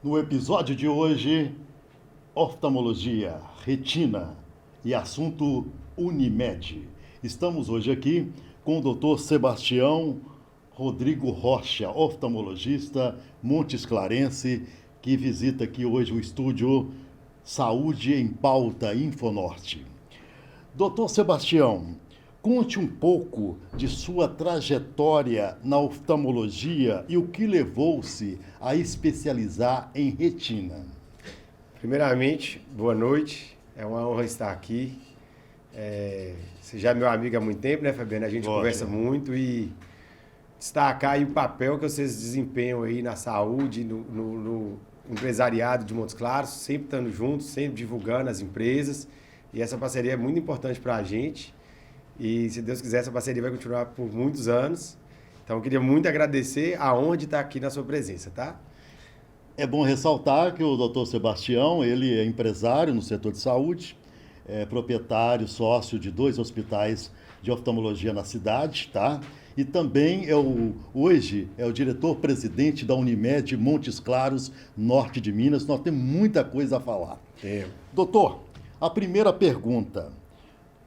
No episódio de hoje, oftalmologia, retina e assunto Unimed. Estamos hoje aqui com o Dr. Sebastião Rodrigo Rocha, oftalmologista Montes Clarense, que visita aqui hoje o estúdio Saúde em Pauta Infonorte. Dr. Sebastião, conte um pouco de sua trajetória na oftalmologia e o que levou-se a especializar em retina. Primeiramente, boa noite. É uma honra estar aqui. Você já é meu amigo há muito tempo, né, Fabiano? A gente conversa muito e destacar aí o papel que vocês desempenham aí na saúde, no empresariado de Montes Claros, sempre estando juntos, sempre divulgando as empresas. E essa parceria é muito importante para a gente. E, se Deus quiser, essa parceria vai continuar por muitos anos. Então, eu queria muito agradecer a honra de estar aqui na sua presença, tá? É bom ressaltar que o Dr. Sebastião, ele é empresário no setor de saúde, é proprietário, sócio de 2 hospitais de oftalmologia na cidade, tá? E também hoje é o diretor-presidente da Unimed Montes Claros, norte de Minas. Nós temos muita coisa a falar. Doutor, a primeira pergunta,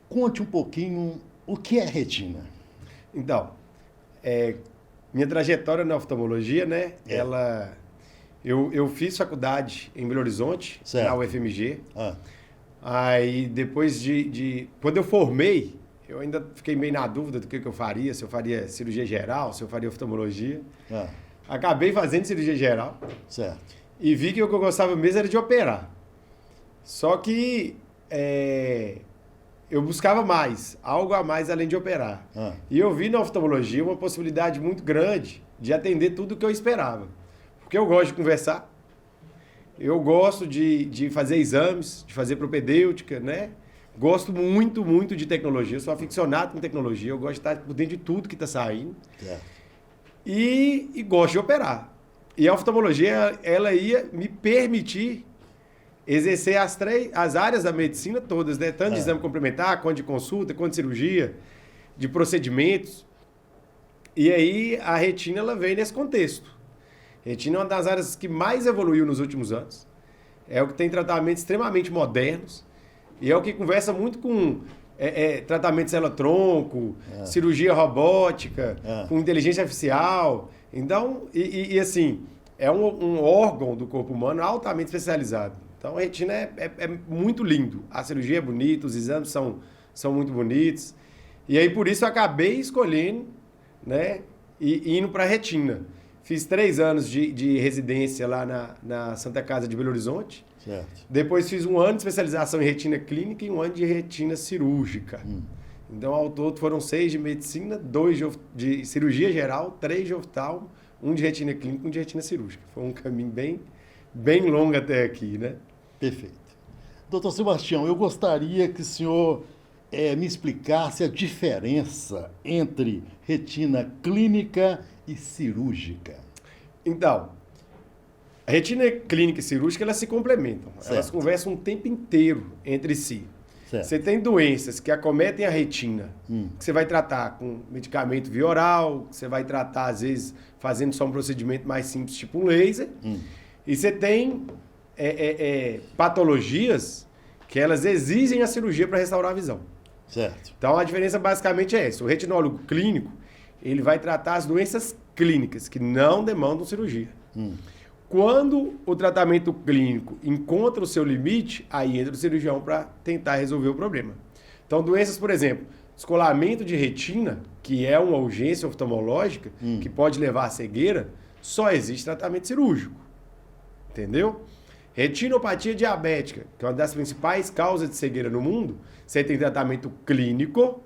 conte um pouquinho o que é retina. Então, minha trajetória na oftalmologia, né? Eu fiz faculdade em Belo Horizonte, certo, na UFMG. Aí, depois quando eu formei, eu ainda fiquei meio na dúvida do que eu faria, se eu faria cirurgia geral, se eu faria oftalmologia. Acabei fazendo cirurgia geral. Certo. E vi que o que eu gostava mesmo era de operar. Só que eu buscava mais, algo a mais além de operar. E eu vi na oftalmologia uma possibilidade muito grande de atender tudo o que eu esperava. Porque eu gosto de conversar, eu gosto de fazer exames, de fazer propedêutica, né? Gosto muito, muito de tecnologia, eu sou aficionado com tecnologia, eu gosto de estar por dentro de tudo que está saindo. E gosto de operar. E a oftalmologia, ela ia me permitir exercer as áreas da medicina todas, né? Tanto de exame complementar, quanto de consulta, quanto de cirurgia, de procedimentos. E aí a retina, ela vem nesse contexto. A retina é uma das áreas que mais evoluiu nos últimos anos. É o que tem tratamentos extremamente modernos. E é o que conversa muito com tratamento de célula-tronco, cirurgia robótica, com inteligência artificial. Então, assim, é um órgão do corpo humano altamente especializado. Então, a retina é muito lindo. A cirurgia é bonita, os exames são muito bonitos. E aí, por isso, eu acabei escolhendo, né, e indo para a retina. Fiz 3 anos de residência lá na Santa Casa de Belo Horizonte. Certo. Depois fiz 1 ano de especialização em retina clínica e 1 ano de retina cirúrgica. Então, ao todo, foram 6 de medicina, 2 de cirurgia geral, 3 de oftalmo, 1 de retina clínica e 1 de retina cirúrgica. Foi um caminho bem longo até aqui, né? Perfeito. Doutor Sebastião, eu gostaria que o senhor me explicasse a diferença entre retina clínica e cirúrgica. Então, a retina clínica e cirúrgica, elas se complementam. Certo. Elas conversam o tempo inteiro entre si. Certo. Você tem doenças que acometem a retina, que você vai tratar com medicamento via oral, que você vai tratar, às vezes, fazendo só um procedimento mais simples, tipo um laser. E você tem patologias que elas exigem a cirurgia para restaurar a visão. Certo. Então, a diferença basicamente é essa. O retinólogo clínico, ele vai tratar as doenças clínicas, que não demandam cirurgia. Quando o tratamento clínico encontra o seu limite, aí entra o cirurgião para tentar resolver o problema. Então, doenças, por exemplo, descolamento de retina, que é uma urgência oftalmológica, que pode levar à cegueira, só existe tratamento cirúrgico. Entendeu? Retinopatia diabética, que é uma das principais causas de cegueira no mundo, você tem tratamento clínico,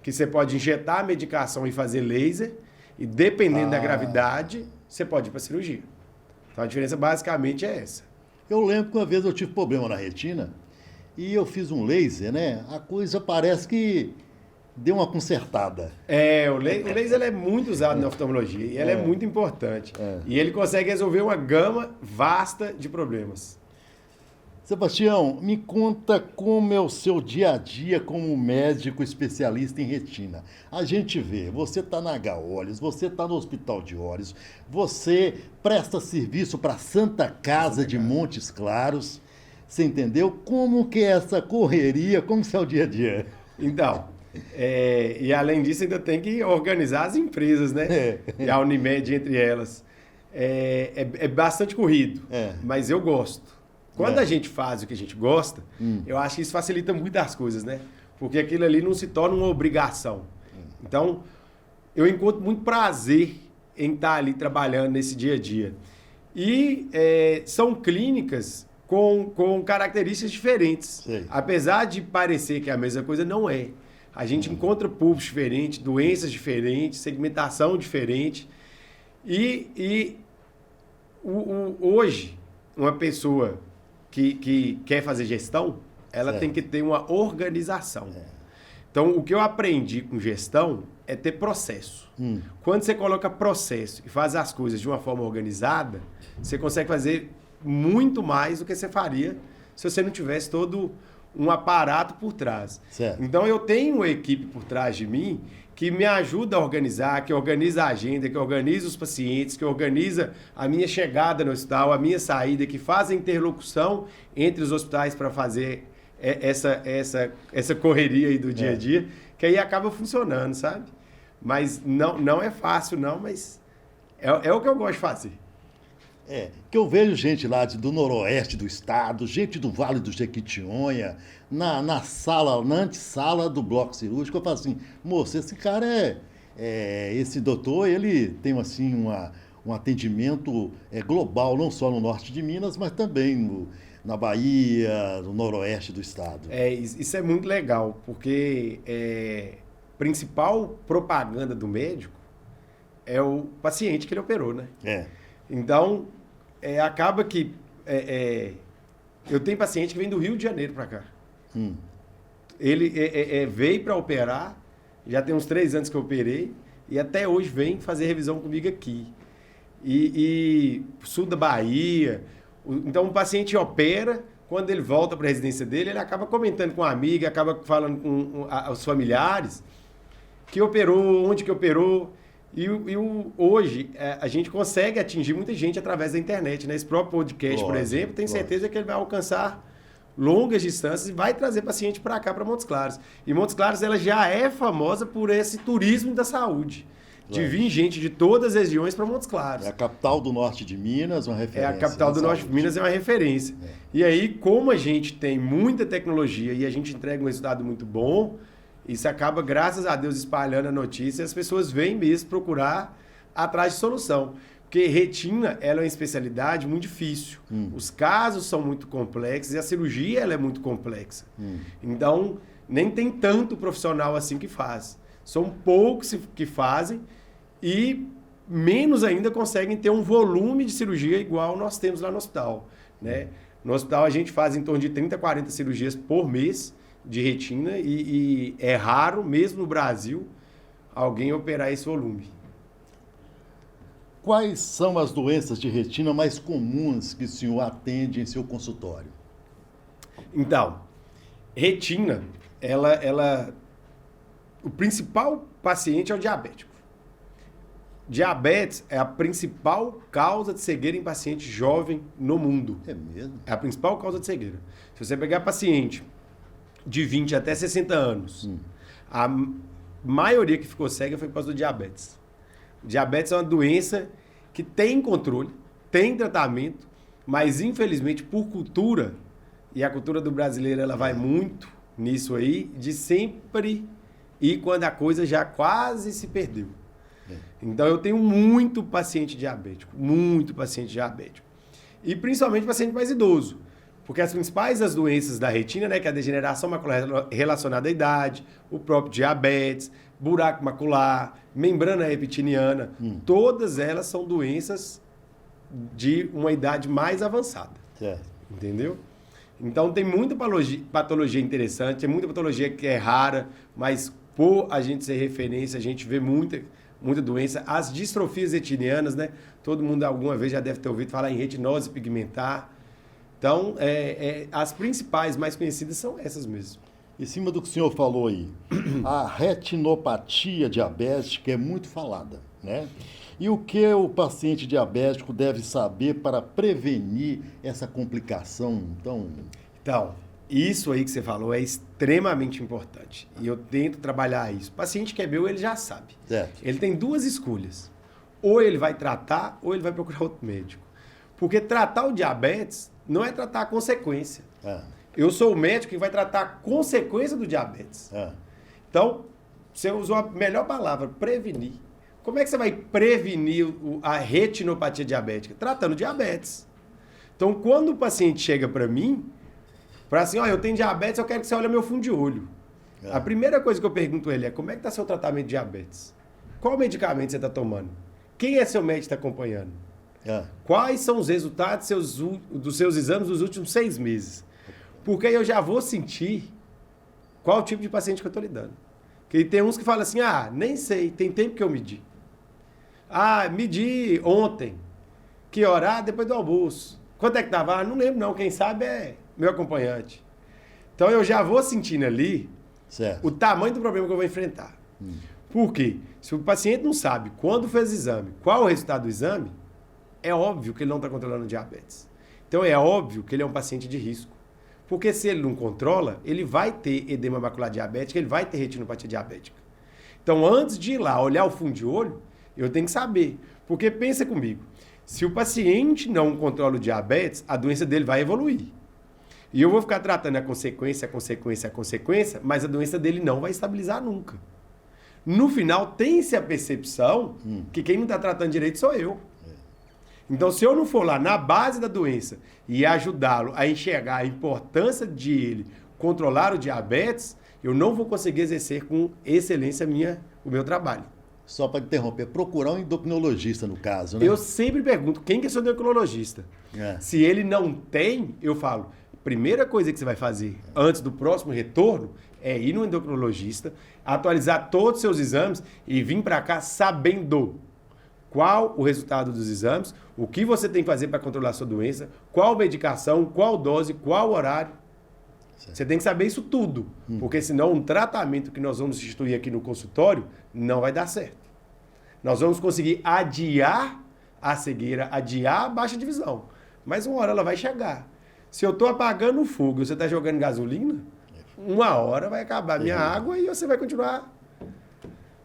que você pode injetar a medicação e fazer laser, e dependendo da gravidade, você pode ir para cirurgia. Então a diferença basicamente é essa. Eu lembro que uma vez eu tive problema na retina e eu fiz um laser, né? A coisa parece que deu uma consertada. O laser ele é muito usado na oftalmologia e ele é muito importante. E ele consegue resolver uma gama vasta de problemas. Sebastião, me conta como é o seu dia a dia como médico especialista em retina. A gente vê, você está na H-Olhos, você está no Hospital de Olhos, você presta serviço para a Santa Casa de Montes Claros. Você entendeu? Como que é essa correria? Como que é o dia a dia? Então, e além disso, ainda tem que organizar as empresas, né? E a Unimed entre elas. É bastante corrido, mas eu gosto. Quando a gente faz o que a gente gosta, eu acho que isso facilita muito as coisas, né? Porque aquilo ali não se torna uma obrigação. Então, eu encontro muito prazer em estar ali trabalhando nesse dia a dia. E são clínicas com características diferentes. Sei. Apesar de parecer que é a mesma coisa, não é. A gente encontra públicos diferentes, doenças diferentes, segmentação diferente. Hoje, uma pessoa que quer fazer gestão, ela tem que ter uma organização. Então, o que eu aprendi com gestão é ter processo. Quando você coloca processo e faz as coisas de uma forma organizada, você consegue fazer muito mais do que você faria se você não tivesse todo um aparato por trás. Certo. Então, eu tenho uma equipe por trás de mim que me ajuda a organizar, que organiza a agenda, que organiza os pacientes, que organiza a minha chegada no hospital, a minha saída, que faz a interlocução entre os hospitais para fazer essa correria aí do dia a dia, que aí acaba funcionando, sabe? Mas não é fácil, não, mas é o que eu gosto de fazer. Que eu vejo gente lá do noroeste do estado, gente do Vale do Jequitinhonha, na antessala do bloco cirúrgico. Eu falo assim, moço, esse cara esse doutor, ele tem assim um atendimento global, não só no norte de Minas, mas também na Bahia, no noroeste do estado. Isso é muito legal, porque principal propaganda do médico é o paciente que ele operou, né? Então, acaba que eu tenho paciente que vem do Rio de Janeiro para cá. Ele veio para operar, já tem uns 3 anos que eu operei, e até hoje vem fazer revisão comigo aqui. E sul da Bahia. Então, o paciente opera, quando ele volta para a residência dele, ele acaba comentando com a amiga, acaba falando com os familiares que operou, onde que operou. Hoje, a gente consegue atingir muita gente através da internet, né? Esse próprio podcast, por exemplo, tenho certeza que ele vai alcançar longas distâncias e vai trazer paciente para cá, para Montes Claros. E Montes Claros, ela já é famosa por esse turismo da saúde, de vir gente de todas as regiões para Montes Claros. É a capital do norte de Minas, uma referência. A capital do norte de Minas é uma referência. E aí, como a gente tem muita tecnologia e a gente entrega um resultado muito bom, isso acaba, graças a Deus, espalhando a notícia e as pessoas vêm mesmo procurar atrás de solução. Porque retina, ela é uma especialidade muito difícil. Os casos são muito complexos e a cirurgia ela é muito complexa. Então, nem tem tanto profissional assim que faz. São poucos que fazem e menos ainda conseguem ter um volume de cirurgia igual nós temos lá no hospital, né? No hospital a gente faz em torno de 30, 40 cirurgias por mês de retina e é raro, mesmo no Brasil, alguém operar esse volume. Quais são as doenças de retina mais comuns que o senhor atende em seu consultório? Então, retina, o principal paciente é o diabético. Diabetes é a principal causa de cegueira em paciente jovem no mundo. É mesmo? É a principal causa de cegueira. Se você pegar paciente de 20 até 60 anos, a maioria que ficou cega foi por causa do diabetes. O diabetes é uma doença que tem controle, tem tratamento, mas infelizmente por cultura, e a cultura do brasileiro ela vai muito nisso aí, de sempre ir quando a coisa já quase se perdeu. Então eu tenho muito paciente diabético. E principalmente paciente mais idoso. Porque as principais das doenças da retina, né, que é a degeneração macular relacionada à idade, o próprio diabetes, buraco macular, membrana reptiliana, todas elas são doenças de uma idade mais avançada. Certo. Entendeu? Então tem muita patologia interessante, tem muita patologia que é rara, mas por a gente ser referência, a gente vê muita doença. As distrofias retinianas, né? Todo mundo alguma vez já deve ter ouvido falar em retinose pigmentar. Então, as principais, mais conhecidas são essas mesmo. Em cima do que o senhor falou aí, a retinopatia diabética é muito falada, né? E o que o paciente diabético deve saber para prevenir essa complicação? Então, isso aí que você falou é extremamente importante. E eu tento trabalhar isso. O paciente que é meu, ele já sabe. Certo. Ele tem duas escolhas. Ou ele vai tratar, ou ele vai procurar outro médico. Porque tratar o diabetes não é tratar a consequência. Eu sou o médico que vai tratar a consequência do diabetes. Então, você usou a melhor palavra, prevenir. Como é que você vai prevenir a retinopatia diabética? Tratando diabetes. Então, quando o paciente chega para mim, para assim, eu tenho diabetes, eu quero que você olhe meu fundo de olho. A primeira coisa que eu pergunto a ele é, como é que está seu tratamento de diabetes? Qual medicamento você está tomando? Quem é seu médico que está acompanhando? Quais são os resultados dos seus exames dos últimos 6 meses? Porque aí eu já vou sentir qual tipo de paciente que eu estou lidando. Porque tem uns que falam assim, nem sei, tem tempo que eu medi. Medi ontem. Que hora? Depois do almoço. Quanto é que estava? Não lembro não, quem sabe é meu acompanhante. Então eu já vou sentindo ali o tamanho do problema que eu vou enfrentar. Por quê? Se o paciente não sabe quando fez o exame, qual o resultado do exame, é óbvio que ele não está controlando o diabetes. Então é óbvio que ele é um paciente de risco. Porque se ele não controla, ele vai ter edema macular diabético, ele vai ter retinopatia diabética. Então antes de ir lá olhar o fundo de olho, eu tenho que saber. Porque pensa comigo, se o paciente não controla o diabetes, a doença dele vai evoluir. E eu vou ficar tratando a consequência, mas a doença dele não vai estabilizar nunca. No final, tem-se a percepção que quem não está tratando direito sou eu. Então, se eu não for lá na base da doença e ajudá-lo a enxergar a importância de ele controlar o diabetes, eu não vou conseguir exercer com excelência o meu trabalho. Só para interromper, procurar um endocrinologista no caso, né? Eu sempre pergunto, quem que é seu endocrinologista? Se ele não tem, eu falo, primeira coisa que você vai fazer antes do próximo retorno é ir no endocrinologista, atualizar todos os seus exames e vir para cá sabendo qual o resultado dos exames, o que você tem que fazer para controlar a sua doença, qual medicação, qual dose, qual horário. Certo. Você tem que saber isso tudo, porque senão um tratamento que nós vamos instituir aqui no consultório não vai dar certo. Nós vamos conseguir adiar a cegueira, adiar a baixa de visão, mas uma hora ela vai chegar. Se eu estou apagando o fogo e você está jogando gasolina, uma hora vai acabar a minha água e você vai continuar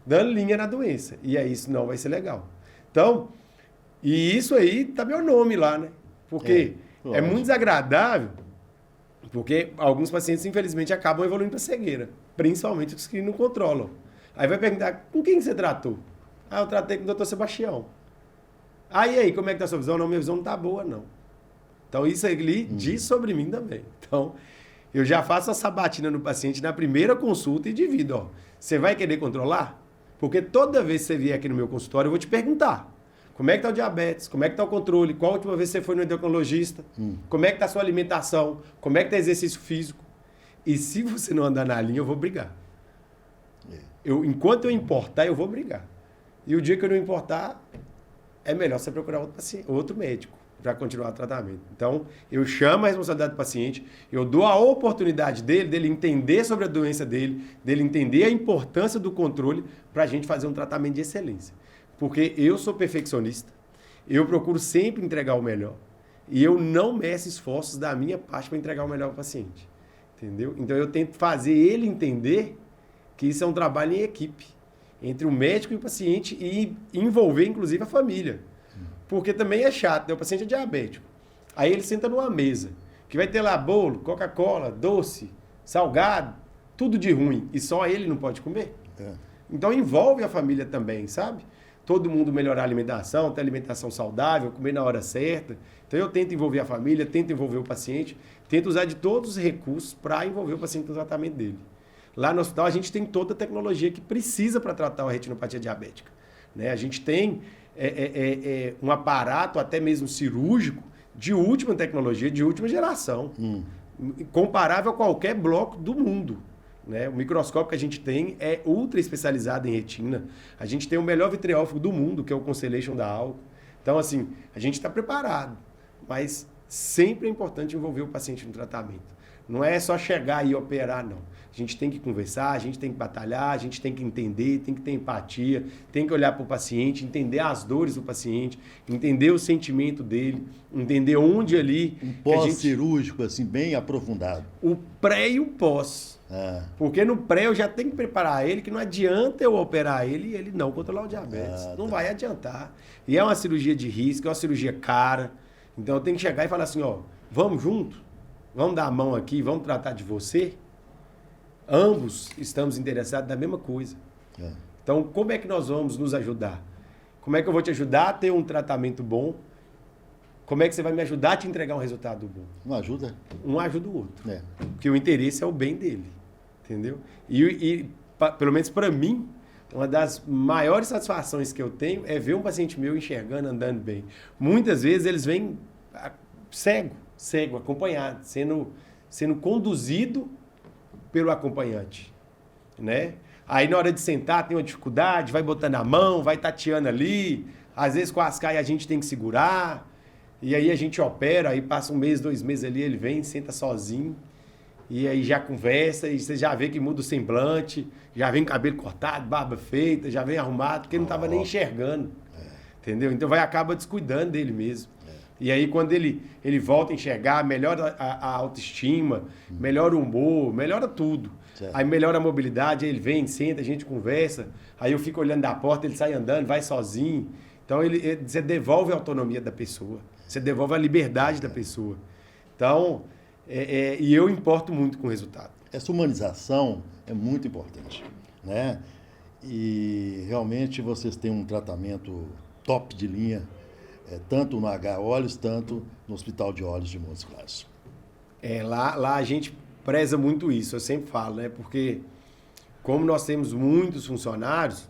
dando linha na doença. E aí isso não vai ser legal. Então, e isso aí tá meu nome lá, né? Porque é muito desagradável, porque alguns pacientes, infelizmente, acabam evoluindo para cegueira, principalmente os que não controlam. Aí vai perguntar, com quem você tratou? Eu tratei com o Dr. Sebastião. E aí, como é que tá a sua visão? Não, minha visão não tá boa, não. Então, isso aí diz sobre mim também. Então, eu já faço a sabatina no paciente na primeira consulta e divido, você vai querer controlar? Porque toda vez que você vier aqui no meu consultório, eu vou te perguntar. Como é que está o diabetes? Como é que está o controle? Qual a última vez que você foi no endocrinologista? Como é que está a sua alimentação? Como é que está o exercício físico? E se você não andar na linha, eu vou brigar. Enquanto eu importar, eu vou brigar. E o dia que eu não importar, é melhor você procurar outro médico para continuar o tratamento. Então, eu chamo a responsabilidade do paciente, eu dou a oportunidade dele entender sobre a doença dele entender a importância do controle para a gente fazer um tratamento de excelência. Porque eu sou perfeccionista, eu procuro sempre entregar o melhor e eu não meço esforços da minha parte para entregar o melhor para o paciente. Entendeu? Então, eu tento fazer ele entender que isso é um trabalho em equipe, entre o médico e o paciente e envolver, inclusive, a família. Porque também é chato, né? O paciente é diabético. Aí ele senta numa mesa, que vai ter lá bolo, Coca-Cola, doce, salgado, tudo de ruim. E só ele não pode comer. Então envolve a família também, sabe? Todo mundo melhorar a alimentação, ter alimentação saudável, comer na hora certa. Então eu tento envolver a família, tento envolver o paciente, tento usar de todos os recursos para envolver o paciente no tratamento dele. Lá no hospital a gente tem toda a tecnologia que precisa para tratar a retinopatia diabética. Né? A gente tem um aparato, até mesmo cirúrgico, de última tecnologia, de última geração, comparável a qualquer bloco do mundo. Né? O microscópio que a gente tem é ultra especializado em retina. A gente tem o melhor vitreógrafo do mundo, que é o Constellation da Alco. Então, assim, a gente está preparado, mas sempre é importante envolver o paciente no tratamento. Não é só chegar e operar, não. A gente tem que conversar, a gente tem que batalhar, a gente tem que entender, tem que ter empatia, tem que olhar para o paciente, entender as dores do paciente, entender o sentimento dele, entender onde ali... Um pós-cirúrgico, assim, bem aprofundado. O pré e o pós. Porque no pré eu já tenho que preparar ele, que não adianta eu operar ele e ele não controlar o diabetes. Não vai adiantar. E é uma cirurgia de risco, é uma cirurgia cara. Então eu tenho que chegar e falar assim, ó, vamos junto? Vamos dar a mão aqui, vamos tratar de você? Ambos estamos interessados na mesma coisa. Então, como é que nós vamos nos ajudar? Como é que eu vou te ajudar a ter um tratamento bom? Como é que você vai me ajudar a te entregar um resultado bom? Um ajuda? Um ajuda o outro. Porque o interesse é o bem dele. Entendeu? Pelo menos para mim, uma das maiores satisfações que eu tenho é ver um paciente meu enxergando, andando bem. Muitas vezes eles vêm cego, acompanhado, sendo conduzido pelo acompanhante, né? Aí na hora de sentar tem uma dificuldade, vai botando a mão, vai tateando ali, às vezes com as caias a gente tem que segurar, e aí a gente opera, aí passa 1 mês, 2 meses ali, ele vem, senta sozinho, e aí já conversa, e você já vê que muda o semblante, já vem cabelo cortado, barba feita, já vem arrumado, porque não estava nem enxergando, entendeu? Então acaba descuidando dele mesmo. E aí, quando ele volta a enxergar, melhora a autoestima, melhora o humor, melhora tudo. Certo. Aí melhora a mobilidade, aí ele vem, senta, a gente conversa, aí eu fico olhando da porta, ele sai andando, vai sozinho. Então, você devolve a autonomia da pessoa, você devolve a liberdade da pessoa. Então, e eu importo muito com o resultado. Essa humanização é muito importante, né? E realmente vocês têm um tratamento top de linha, tanto no H-Olhos, tanto no Hospital de Olhos de Montes Claros. Lá a gente preza muito isso, eu sempre falo, né? Porque como nós temos muitos funcionários,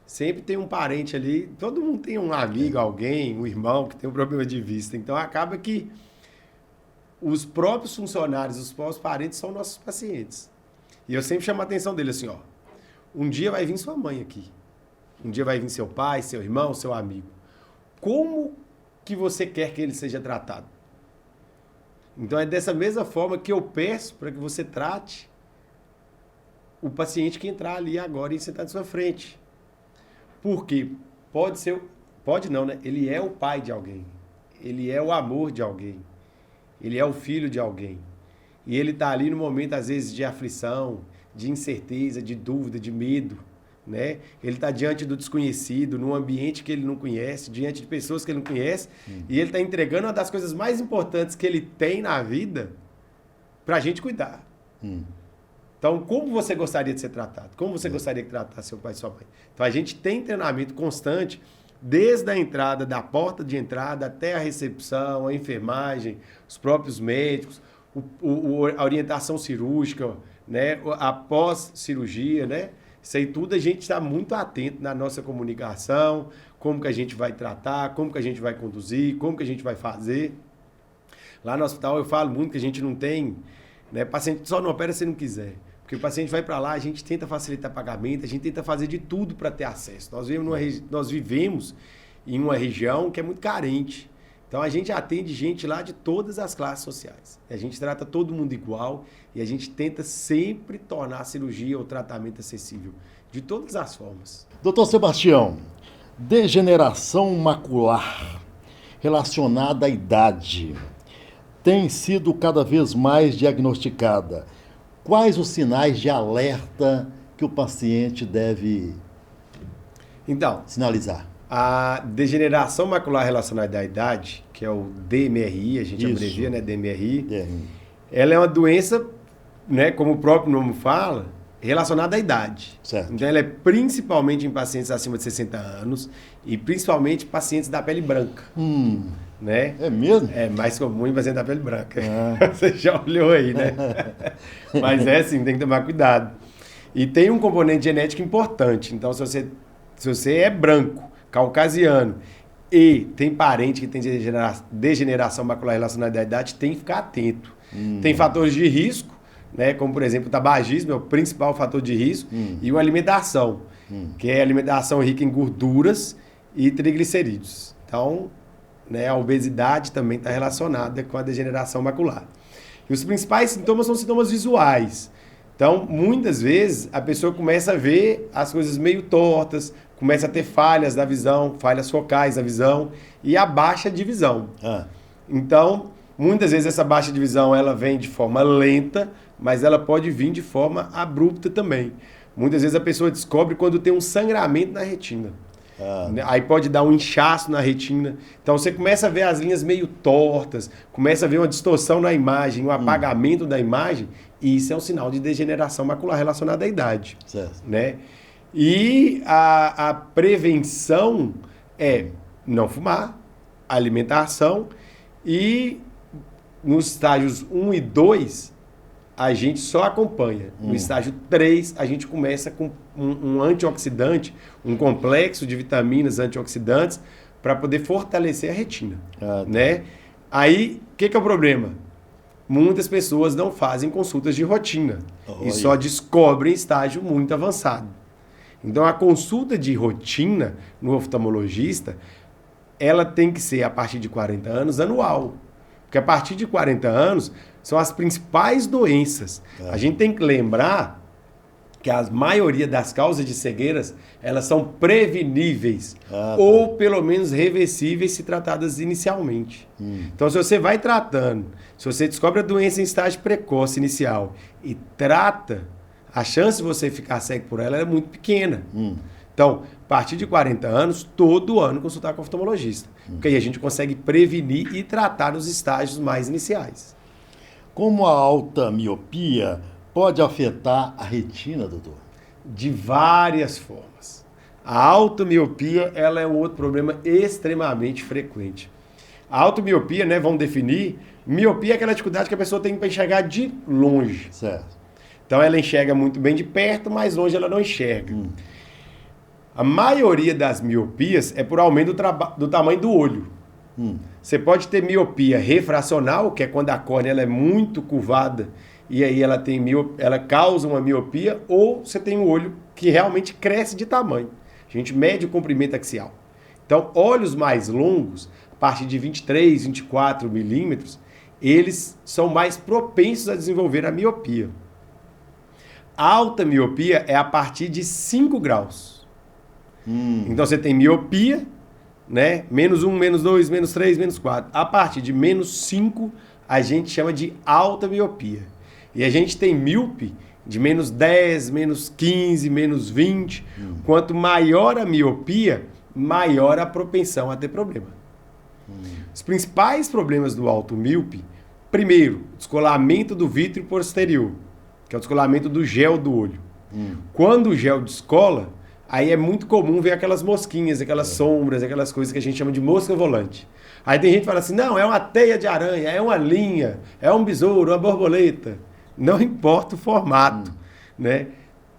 sempre tem um parente ali, todo mundo tem um amigo, alguém, um irmão que tem um problema de vista. Então acaba que os próprios funcionários, os próprios parentes são nossos pacientes. E eu sempre chamo a atenção dele assim, ó, um dia vai vir sua mãe aqui, um dia vai vir seu pai, seu irmão, seu amigo. Como que você quer que ele seja tratado? Então é dessa mesma forma que eu peço para que você trate o paciente que entrar ali agora e sentar de sua frente. Porque pode não, né? Ele é o pai de alguém. Ele é o amor de alguém. Ele é o filho de alguém. E ele está ali no momento, às vezes, de aflição, de incerteza, de dúvida, de medo. Né? Ele está diante do desconhecido, num ambiente que ele não conhece, diante de pessoas que ele não conhece, e ele está entregando uma das coisas mais importantes que ele tem na vida para a gente cuidar. Então, como você gostaria de ser tratado? Como você gostaria que tratasse seu pai e sua mãe? Então, a gente tem treinamento constante, desde a entrada, da porta de entrada até a recepção, a enfermagem, os próprios médicos, a orientação cirúrgica, né? A pós-cirurgia, né? Isso aí tudo a gente está muito atento na nossa comunicação, como que a gente vai tratar, como que a gente vai conduzir, como que a gente vai fazer. Lá no hospital eu falo muito que a gente não tem, né, paciente só não opera se não quiser. Porque o paciente vai para lá, a gente tenta facilitar pagamento, a gente tenta fazer de tudo para ter acesso. Nós vivemos em uma região que é muito carente. Então a gente atende gente lá de todas as classes sociais. A gente trata todo mundo igual e a gente tenta sempre tornar a cirurgia ou tratamento acessível, de todas as formas. Doutor Sebastião, degeneração macular relacionada à idade tem sido cada vez mais diagnosticada. Quais os sinais de alerta que o paciente deve sinalizar? A degeneração macular relacionada à idade, que é o DMRI, a gente abrevia, né, DMRI, ela é uma doença, né, como o próprio nome fala, relacionada à idade. Certo. Então ela é principalmente em pacientes acima de 60 anos e principalmente pacientes da pele branca. Né? É mesmo? É mais comum em paciente da pele branca. Você já olhou aí, né? Mas é assim, tem que tomar cuidado. E tem um componente genético importante. Então, se você é branco, caucasiano, e tem parente que tem degeneração macular relacionada à idade, tem que ficar atento. Tem fatores de risco, né? Como, por exemplo, o tabagismo é o principal fator de risco, e uma alimentação, que é alimentação rica em gorduras e triglicerídeos. Então, né? A obesidade também está relacionada com a degeneração macular. E os principais sintomas são sintomas visuais. Então, muitas vezes, a pessoa começa a ver as coisas meio tortas, começa a ter falhas da visão, falhas focais da visão e a baixa de visão. Então, muitas vezes essa baixa de visão ela vem de forma lenta, mas ela pode vir de forma abrupta também. Muitas vezes a pessoa descobre quando tem um sangramento na retina. Aí pode dar um inchaço na retina. Então você começa a ver as linhas meio tortas, começa a ver uma distorção na imagem, um apagamento da imagem, e isso é um sinal de degeneração macular relacionada à idade. Certo. Né? E a prevenção é não fumar, alimentação, e nos estágios 1 e 2, a gente só acompanha. No estágio 3, a gente começa com um antioxidante, um complexo de vitaminas antioxidantes para poder fortalecer a retina. Né? Aí, o que é o problema? Muitas pessoas não fazem consultas de rotina e só descobrem estágio muito avançado. Então, a consulta de rotina no oftalmologista, ela tem que ser, a partir de 40 anos, anual. Porque a partir de 40 anos, são as principais doenças. A gente tem que lembrar que a maioria das causas de cegueiras, elas são preveníveis, ou pelo menos reversíveis se tratadas inicialmente. Então, se você vai tratando, se você descobre a doença em estágio precoce inicial e trata, a chance de você ficar cego por ela é muito pequena. Então, a partir de 40 anos, todo ano consultar com o oftalmologista. Porque aí a gente consegue prevenir e tratar os estágios mais iniciais. Como a alta miopia pode afetar a retina, doutor? De várias formas. A alta miopia, ela é um outro problema extremamente frequente. A alta miopia, né, vamos definir, miopia é aquela dificuldade que a pessoa tem para enxergar de longe. Certo. Então ela enxerga muito bem de perto, mas longe ela não enxerga. A maioria das miopias é por aumento do tamanho do olho. Você pode ter miopia refracional, que é quando a córnea ela é muito curvada e aí ela causa uma miopia, ou você tem um olho que realmente cresce de tamanho. A gente mede o comprimento axial. Então, olhos mais longos, a partir de 23, 24 milímetros, eles são mais propensos a desenvolver a miopia. A alta miopia é a partir de 5 graus. Então, você tem miopia, né? -1, -2, -3, -4. A partir de -5, a gente chama de alta miopia. E a gente tem míope de -10, -15, -20. Quanto maior a miopia, maior a propensão a ter problema. Os principais problemas do alto míope, primeiro, descolamento do vítreo posterior, que é o descolamento do gel do olho. Quando o gel descola, aí é muito comum ver aquelas mosquinhas, aquelas sombras, aquelas coisas que a gente chama de mosca volante. Aí tem gente que fala assim, não, é uma teia de aranha, é uma linha, é um besouro, uma borboleta. Não importa o formato, né?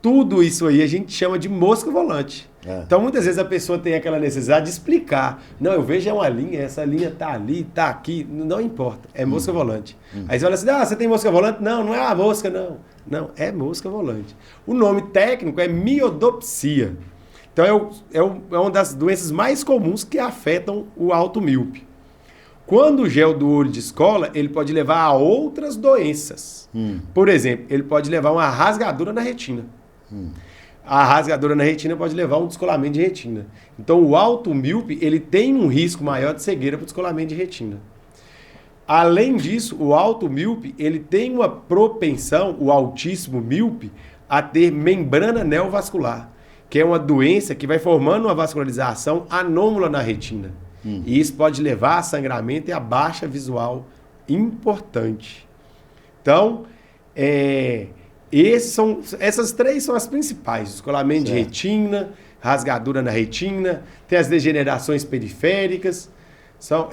Tudo isso aí a gente chama de mosca volante. Então, muitas vezes a pessoa tem aquela necessidade de explicar. Não, eu vejo é uma linha, essa linha tá ali, tá aqui, não importa, é mosca volante. Aí você fala assim, você tem mosca volante? Não, não é uma mosca, não. Não, é mosca volante. O nome técnico é miodopsia. Então, é uma das doenças mais comuns que afetam o alto míope. Quando o gel do olho descola, ele pode levar a outras doenças. Por exemplo, ele pode levar uma rasgadura na retina. A rasgadura na retina pode levar a um descolamento de retina. Então, o alto míope, ele tem um risco maior de cegueira para o descolamento de retina. Além disso, o alto míope, ele tem uma propensão, o altíssimo míope, a ter membrana neovascular, que é uma doença que vai formando uma vascularização anômala na retina. E isso pode levar a sangramento e a baixa visual importante. Então, essas três são as principais. Descolamento de retina, rasgadura na retina, tem as degenerações periféricas, são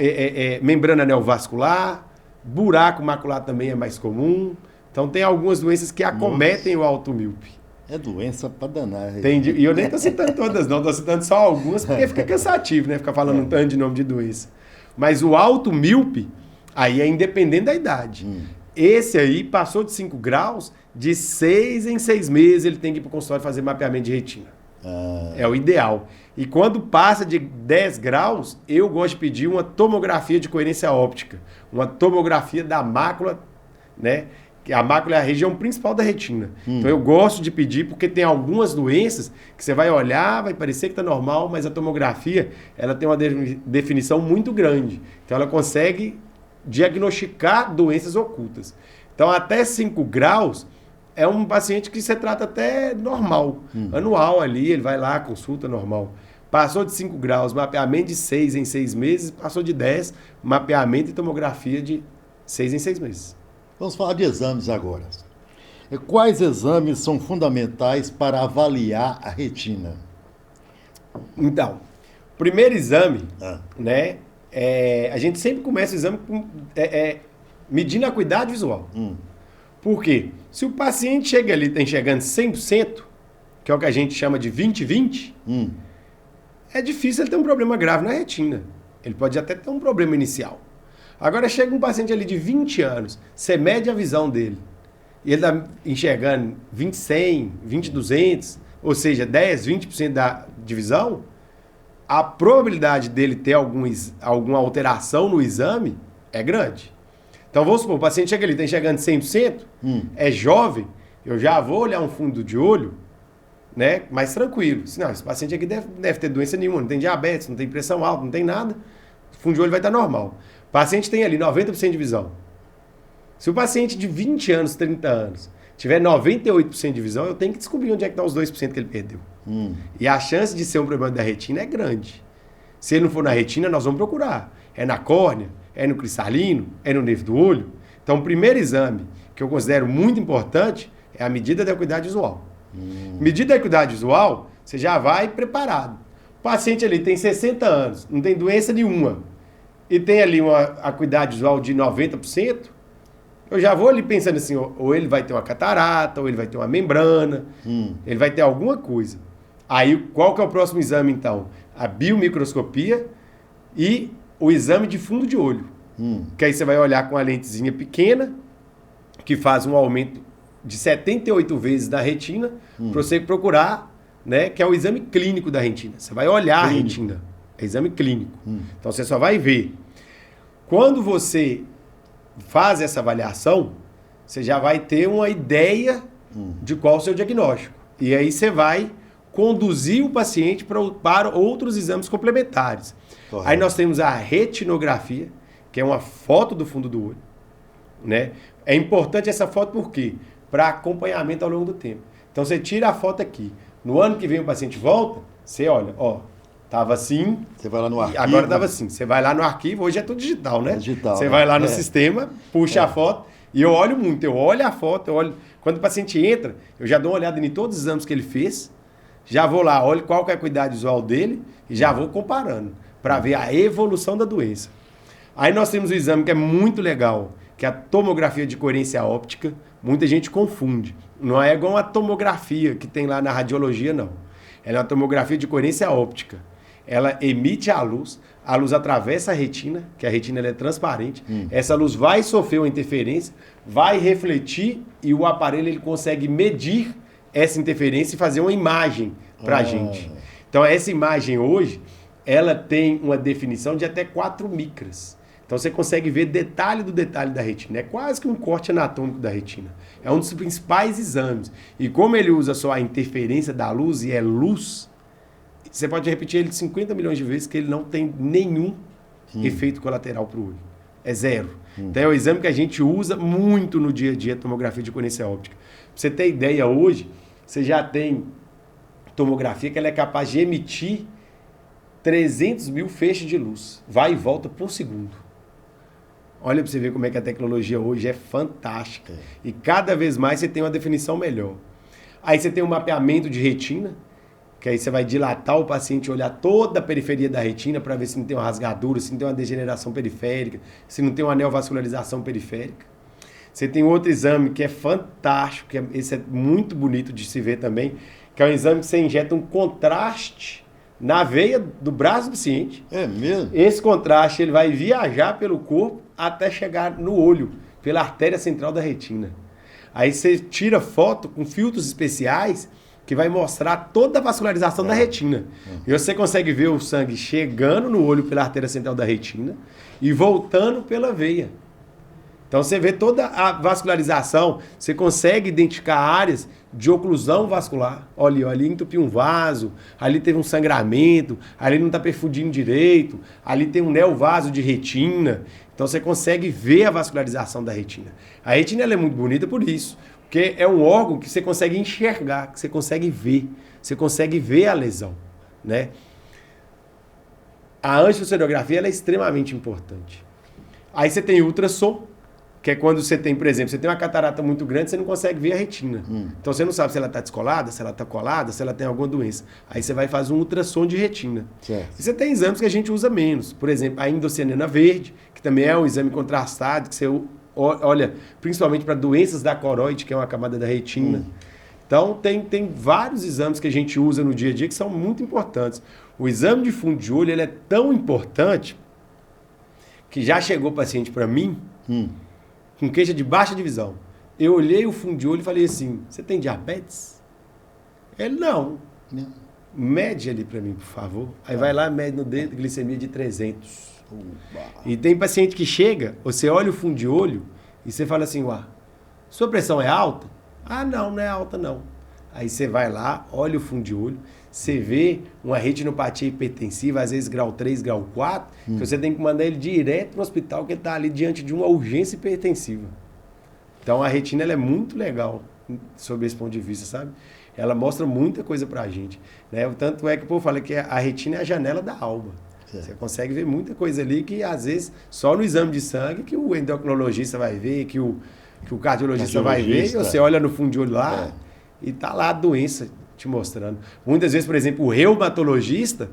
membrana neovascular, buraco macular também é mais comum. Então, tem algumas doenças que acometem o alto míope. É doença pra danar. Entendi. E eu nem tô citando todas, não. Tô citando só algumas, porque fica cansativo, né? Ficar falando um tanto de nome de doença. Mas o alto míope, aí é independente da idade. Esse aí passou de 5 graus, de 6 em 6 meses ele tem que ir pro consultório fazer mapeamento de retina. É o ideal. E quando passa de 10 graus, eu gosto de pedir uma tomografia de coerência óptica. Uma tomografia da mácula, né? Que a mácula é a região principal da retina. Então eu gosto de pedir porque tem algumas doenças que você vai olhar, vai parecer que está normal, mas a tomografia ela tem uma definição muito grande. Então ela consegue diagnosticar doenças ocultas. Então até 5 graus é um paciente que você trata até normal, anual ali, ele vai lá, consulta normal. Passou de 5 graus, mapeamento de 6 em 6 meses, passou de 10, mapeamento e tomografia de 6 em 6 meses. Vamos falar de exames agora. Quais exames são fundamentais para avaliar a retina? Então, primeiro exame, né? A gente sempre começa o exame medindo a acuidade visual. Por quê? Se o paciente chega ali, está enxergando 100%, que é o que a gente chama de 20-20, é difícil ele ter um problema grave na retina. Ele pode até ter um problema inicial. Agora chega um paciente ali de 20 anos, você mede a visão dele, e ele está enxergando 20-100, 20-200, ou seja, 10, 20% de visão, a probabilidade dele ter alguma alteração no exame é grande. Então vamos supor, o paciente chega ali, está enxergando 100%, é jovem, eu já vou olhar um fundo de olho, né, mais tranquilo. Não, esse paciente aqui deve ter doença nenhuma, não tem diabetes, não tem pressão alta, não tem nada, o fundo de olho vai estar normal. O paciente tem ali 90% de visão. Se o paciente de 20 anos, 30 anos, tiver 98% de visão, eu tenho que descobrir onde é que estão os 2% que ele perdeu. E a chance de ser um problema da retina é grande. Se ele não for na retina, nós vamos procurar. É na córnea, é no cristalino, é no nervo do olho. Então, o primeiro exame que eu considero muito importante é a medida da acuidade visual. Medida da acuidade visual, você já vai preparado. O paciente ali tem 60 anos, não tem doença nenhuma, e tem ali uma acuidade visual de 90%, eu já vou ali pensando assim, ou ele vai ter uma catarata, ou ele vai ter uma membrana, ele vai ter alguma coisa. Aí, qual que é o próximo exame, então? A biomicroscopia e o exame de fundo de olho. Que aí você vai olhar com a lentezinha pequena, que faz um aumento de 78 vezes da retina, para você procurar, né, que é o exame clínico da retina. Você vai olhar a retina. É exame clínico. Então, você só vai ver. Quando você faz essa avaliação, você já vai ter uma ideia de qual o seu diagnóstico. E aí você vai conduzir o paciente para outros exames complementares. Correto. Aí nós temos a retinografia, que é uma foto do fundo do olho. Né? É importante essa foto por quê? Para acompanhamento ao longo do tempo. Então você tira a foto aqui. No ano que vem o paciente volta, você olha, ó, tava assim. Você vai lá no arquivo. Agora tava assim. Você vai lá no arquivo, hoje é tudo digital, né? Digital. Você vai lá no sistema, puxa a foto, e eu olho muito. Eu olho a foto, eu olho. Quando o paciente entra, eu já dou uma olhada em todos os exames que ele fez, já vou lá, olho qual que é a acuidade visual dele e já vou comparando para ver a evolução da doença. Aí nós temos um exame que é muito legal, que é a tomografia de coerência óptica. Muita gente confunde. Não é igual a tomografia que tem lá na radiologia, não. Ela é uma tomografia de coerência óptica. Ela emite a luz atravessa a retina, que a retina ela é transparente. Essa luz vai sofrer uma interferência, vai refletir e o aparelho ele consegue medir essa interferência e fazer uma imagem para a gente. Então, essa imagem hoje, ela tem uma definição de até 4 micras. Então, você consegue ver detalhe do detalhe da retina. É quase que um corte anatômico da retina. É um dos principais exames. E como ele usa só a interferência da luz, e é luz, você pode repetir ele 50 milhões de vezes que ele não tem nenhum efeito colateral para o olho. É zero. Então, é o exame que a gente usa muito no dia a dia, a tomografia de coerência óptica. Pra você ter ideia, hoje, você já tem tomografia que ela é capaz de emitir 300 mil feixes de luz. Vai e volta por segundo. Olha para você ver como é que a tecnologia hoje é fantástica. E cada vez mais você tem uma definição melhor. Aí você tem um mapeamento de retina, que aí você vai dilatar o paciente, olhar toda a periferia da retina para ver se não tem uma rasgadura, se não tem uma degeneração periférica, se não tem uma neovascularização periférica. Você tem outro exame que é fantástico, esse é muito bonito de se ver também, que é um exame que você injeta um contraste na veia do braço do paciente. É mesmo? Esse contraste ele vai viajar pelo corpo até chegar no olho, pela artéria central da retina. Aí você tira foto com filtros especiais que vai mostrar toda a vascularização da retina. E você consegue ver o sangue chegando no olho pela artéria central da retina e voltando pela veia. Então você vê toda a vascularização, você consegue identificar áreas de oclusão vascular. Olha, ali entupiu um vaso, ali teve um sangramento, ali não está perfundindo direito, ali tem um neovaso de retina. Então você consegue ver a vascularização da retina. A retina ela é muito bonita por isso, porque é um órgão que você consegue enxergar, que você consegue ver a lesão, né? A angiosserografia ela é extremamente importante. Aí você tem ultrassom, que é quando você tem, por exemplo, você tem uma catarata muito grande, você não consegue ver a retina. Então você não sabe se ela está descolada, se ela está colada, se ela tem alguma doença. Aí você vai fazer um ultrassom de retina. Certo. E você tem exames que a gente usa menos. Por exemplo, a endocianina verde, que também é um exame contrastado, que você olha principalmente para doenças da coroide, que é uma camada da retina. Então tem vários exames que a gente usa no dia a dia que são muito importantes. O exame de fundo de olho ele é tão importante que já chegou paciente para mim com queixa de baixa de visão. Eu olhei o fundo de olho e falei assim, você tem diabetes? Ele, não. Mede ali para mim, por favor. Aí vai lá, mede no dedo, glicemia de 300. E tem paciente que chega, você olha o fundo de olho e você fala assim, sua pressão é alta? Ah, não é alta não. Aí você vai lá, olha o fundo de olho, você vê uma retinopatia hipertensiva, às vezes grau 3, grau 4, que você tem que mandar ele direto no hospital, que ele está ali diante de uma urgência hipertensiva. Então a retina ela é muito legal sob esse ponto de vista, sabe? Ela mostra muita coisa pra gente, né? Tanto é que o povo fala que a retina é a janela da alma. Você consegue ver muita coisa ali que às vezes só no exame de sangue que o endocrinologista vai ver, que o cardiologista vai ver, e você olha no fundo de olho lá e tá lá a doença te mostrando. Muitas vezes, por exemplo, o reumatologista,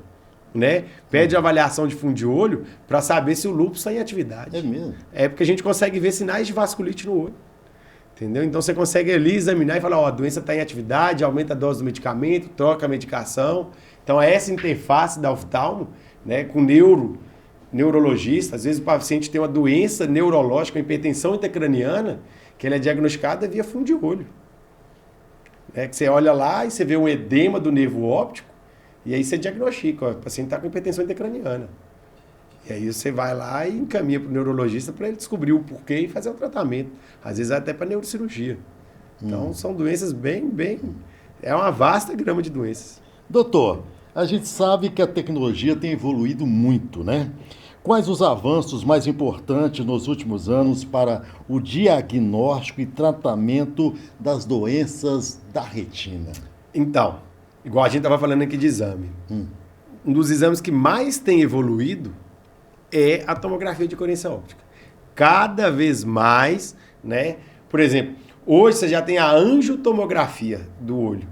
né, pede avaliação de fundo de olho para saber se o lúpus está em atividade. É mesmo? É porque a gente consegue ver sinais de vasculite no olho. Entendeu? Então você consegue ali examinar e falar, a doença está em atividade, aumenta a dose do medicamento, troca a medicação. Então essa interface da oftalmo, né, com neurologista, às vezes o paciente tem uma doença neurológica, uma hipertensão intracraniana, que ela é diagnosticada via fundo de olho. Que você olha lá e você vê um edema do nervo óptico e aí você diagnostica, o paciente está com hipertensão intracraniana. E aí você vai lá e encaminha para o neurologista para ele descobrir o porquê e fazer o tratamento. Às vezes até para neurocirurgia. Então são doenças bem... É uma vasta gama de doenças. Doutor, a gente sabe que a tecnologia tem evoluído muito, né? Quais os avanços mais importantes nos últimos anos para o diagnóstico e tratamento das doenças da retina? Então, igual a gente estava falando aqui de exame. Um dos exames que mais tem evoluído é a tomografia de coerência óptica. Cada vez mais, né? Por exemplo, hoje você já tem a angiotomografia do olho.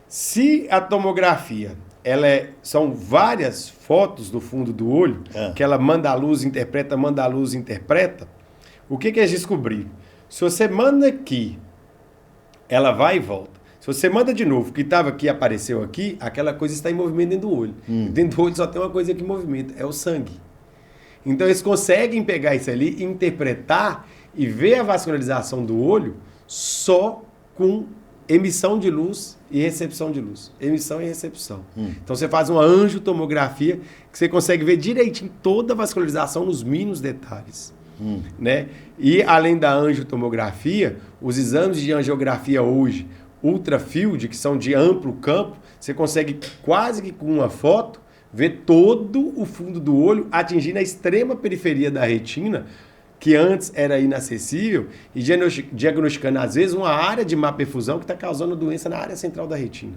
Se a tomografia são várias fotos do fundo do olho, que ela manda a luz, interpreta, manda a luz, interpreta. O que eles descobriram? Se você manda aqui, ela vai e volta. Se você manda de novo, o que estava aqui apareceu aqui, aquela coisa está em movimento dentro do olho. Dentro do olho só tem uma coisa que movimenta, é o sangue. Então eles conseguem pegar isso ali, interpretar e ver a vascularização do olho só com emissão de luz e recepção de luz. Emissão e recepção. Então você faz uma angiotomografia que você consegue ver direitinho toda a vascularização nos mínimos detalhes. Né? E além da angiotomografia, os exames de angiografia hoje, ultrafield, que são de amplo campo, você consegue quase que com uma foto ver todo o fundo do olho atingindo a extrema periferia da retina, que antes era inacessível, e diagnosticando, às vezes, uma área de má perfusão que está causando doença na área central da retina.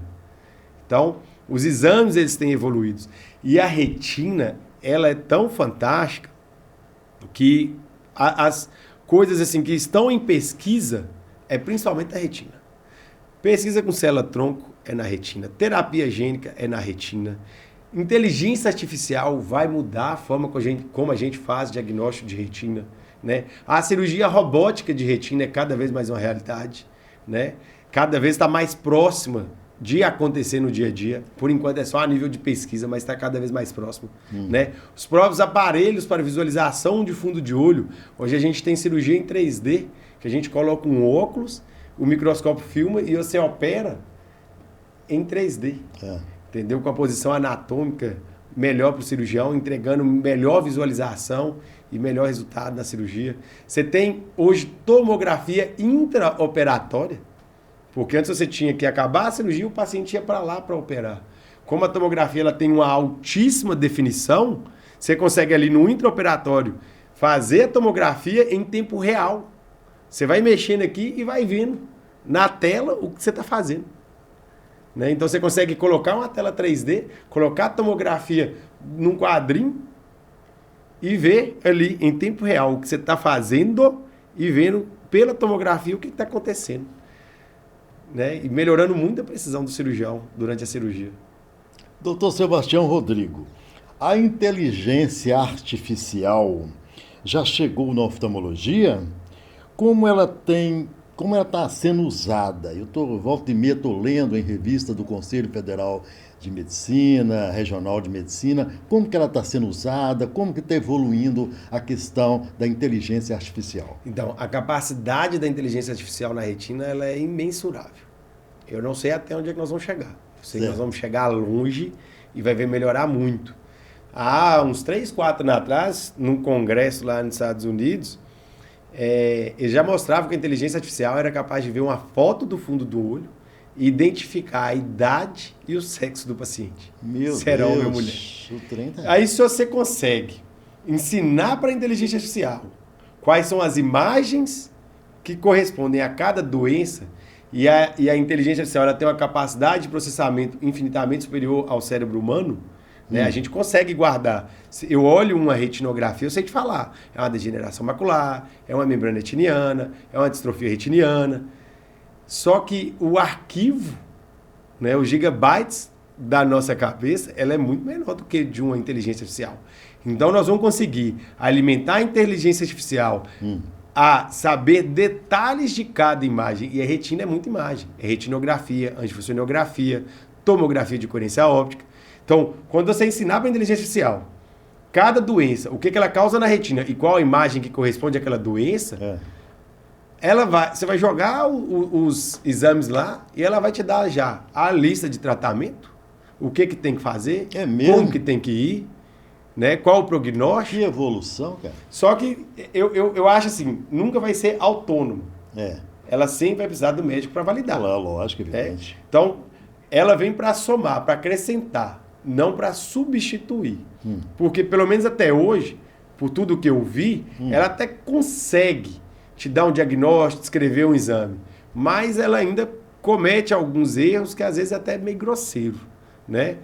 Então, os exames eles têm evoluído. E a retina, ela é tão fantástica que as coisas assim que estão em pesquisa é principalmente a retina. Pesquisa com célula-tronco é na retina. Terapia gênica é na retina. Inteligência artificial vai mudar a forma como a gente faz diagnóstico de retina. Né? A cirurgia robótica de retina é cada vez mais uma realidade, né? Cada vez está mais próxima de acontecer no dia a dia. Por enquanto é só a nível de pesquisa, mas está cada vez mais próximo. Né? Os próprios aparelhos para visualização de fundo de olho, hoje a gente tem cirurgia em 3D, que a gente coloca um óculos, o microscópio filma e você opera em 3D. É. Entendeu? Com a posição anatômica melhor para o cirurgião, entregando melhor visualização e melhor resultado na cirurgia. Você tem hoje tomografia intraoperatória, porque antes você tinha que acabar a cirurgia e o paciente ia para lá para operar. Como a tomografia ela tem uma altíssima definição, você consegue ali no intraoperatório fazer a tomografia em tempo real. Você vai mexendo aqui e vai vendo na tela o que você está fazendo. Né? Então você consegue colocar uma tela 3D, colocar a tomografia num quadrinho e ver ali em tempo real o que você está fazendo e vendo pela tomografia o que está acontecendo. Né? E melhorando muito a precisão do cirurgião durante a cirurgia. Doutor Sebastião Rodrigo, a inteligência artificial já chegou na oftalmologia? Como ela está sendo usada? Volta e meia estou lendo em revista do Conselho Federal de Medicina, Regional de Medicina, como que ela está sendo usada, como que está evoluindo a questão da inteligência artificial. Então, a capacidade da inteligência artificial na retina ela é imensurável. Eu não sei até onde é que nós vamos chegar. Eu sei que nós vamos chegar longe e vai ver melhorar muito. Há uns 3, 4 anos atrás, num congresso lá nos Estados Unidos, eles já mostravam que a inteligência artificial era capaz de ver uma foto do fundo do olho e identificar a idade e o sexo do paciente. Meu se era homem ou Deus, mulher. Aí se você consegue ensinar para a inteligência artificial quais são as imagens que correspondem a cada doença, e a inteligência artificial ela tem uma capacidade de processamento infinitamente superior ao cérebro humano, né? A gente consegue guardar. Eu olho uma retinografia, eu sei te falar. É uma degeneração macular, é uma membrana retiniana, é uma distrofia retiniana. Só que o arquivo, né, os gigabytes da nossa cabeça, ela é muito menor do que de uma inteligência artificial. Então nós vamos conseguir alimentar a inteligência artificial a saber detalhes de cada imagem. E a retina é muita imagem. É retinografia, angiofilsonografia, tomografia de coerência óptica. Então, quando você ensinar para a inteligência artificial cada doença, o que ela causa na retina e qual a imagem que corresponde àquela doença, você vai jogar os exames lá e ela vai te dar já a lista de tratamento, o que tem que fazer, como que tem que ir, né? Qual o prognóstico. Que evolução, cara. Só que eu acho assim, nunca vai ser autônomo. Ela sempre vai precisar do médico para validar. Lógico, evidente. Então, ela vem para somar, para acrescentar, não para substituir. Porque, pelo menos até hoje, por tudo que eu vi, ela até consegue te dar um diagnóstico, escrever um exame. Mas ela ainda comete alguns erros que às vezes é até meio grosseiro, né?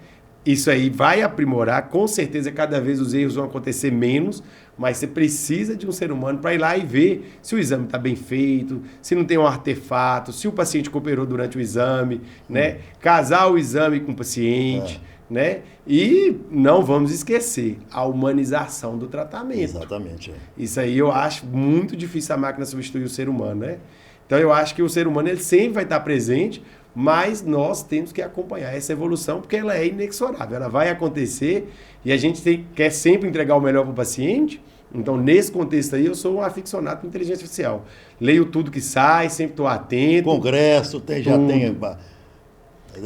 Isso aí vai aprimorar, com certeza cada vez os erros vão acontecer menos, mas você precisa de um ser humano para ir lá e ver se o exame está bem feito, se não tem um artefato, se o paciente cooperou durante o exame, né? Casar o exame com o paciente, né? E não vamos esquecer a humanização do tratamento. Exatamente. Isso aí eu acho muito difícil a máquina substituir o ser humano, né? Então eu acho que o ser humano ele sempre vai estar presente, mas nós temos que acompanhar essa evolução porque ela é inexorável, ela vai acontecer e a gente quer sempre entregar o melhor para o paciente. Então, nesse contexto aí, eu sou um aficionado por inteligência artificial. Leio tudo que sai, sempre estou atento. Congresso,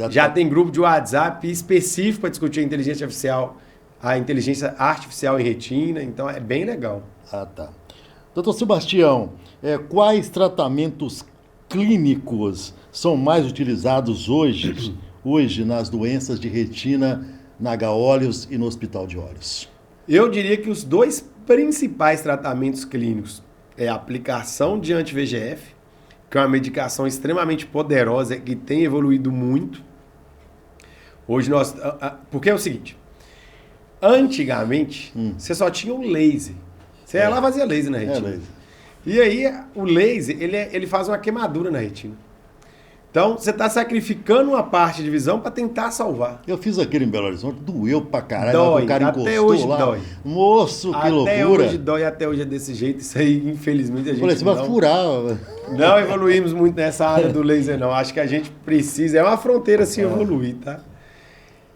já tem grupo de WhatsApp específico para discutir a inteligência artificial em retina, então é bem legal. Tá. Doutor Sebastião, quais tratamentos clínicos são mais utilizados hoje nas doenças de retina, na H-Olhos e no Hospital de Olhos? Eu diria que os dois principais tratamentos clínicos é a aplicação de anti-VEGF, que é uma medicação extremamente poderosa que tem evoluído muito. Hoje porque é o seguinte, antigamente você só tinha um laser. Você ia lá e fazia laser na retina. Laser. E aí o laser, ele faz uma queimadura na retina. Então, você está sacrificando uma parte de visão para tentar salvar. Eu fiz aquele em Belo Horizonte, doeu pra caralho. Dói, o cara até hoje lá. Dói. Moço, que até loucura. Até hoje dói, até hoje é desse jeito. Isso aí, infelizmente, a gente falei, você vai furar. Não evoluímos muito nessa área do laser, não. Acho que a gente precisa... É uma fronteira se evoluir, tá?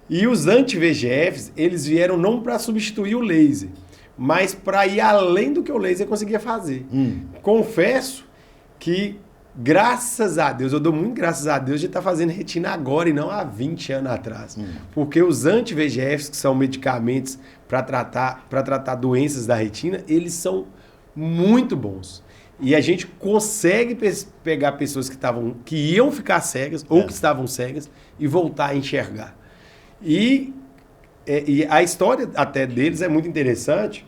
E os anti-VEGFs, eles vieram não para substituir o laser, mas para ir além do que o laser conseguia fazer. Confesso que Graças a Deus, eu dou muito graças a Deus de estar fazendo retina agora e não há 20 anos atrás. Porque os anti-VEGFs, que são medicamentos para tratar doenças da retina, eles são muito bons. E a gente consegue pegar pessoas que iam ficar cegas ou que estavam cegas e voltar a enxergar. E a história até deles é muito interessante,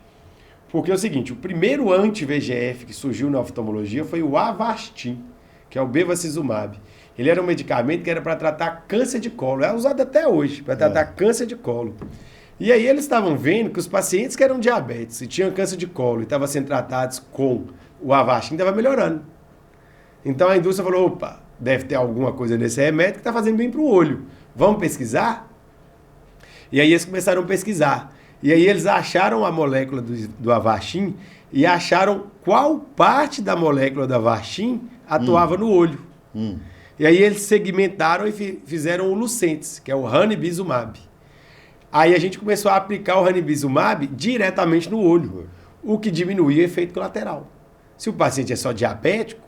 porque é o seguinte, o primeiro anti-VEGF que surgiu na oftalmologia foi o Avastin, que é o bevacizumab. Ele era um medicamento que era para tratar câncer de colo. É usado até hoje, para tratar câncer de colo. E aí eles estavam vendo que os pacientes que eram diabetes e tinham câncer de colo e estavam sendo tratados com o Avastin, estava melhorando. Então a indústria falou, opa, deve ter alguma coisa nesse remédio que está fazendo bem para o olho. Vamos pesquisar? E aí eles começaram a pesquisar. E aí eles acharam a molécula do Avastin e acharam qual parte da molécula do Avastin atuava no olho. E aí eles segmentaram e fizeram o Lucentis, que é o ranibizumab. Aí a gente começou a aplicar o ranibizumab diretamente no olho, o que diminuía o efeito colateral. Se o paciente é só diabético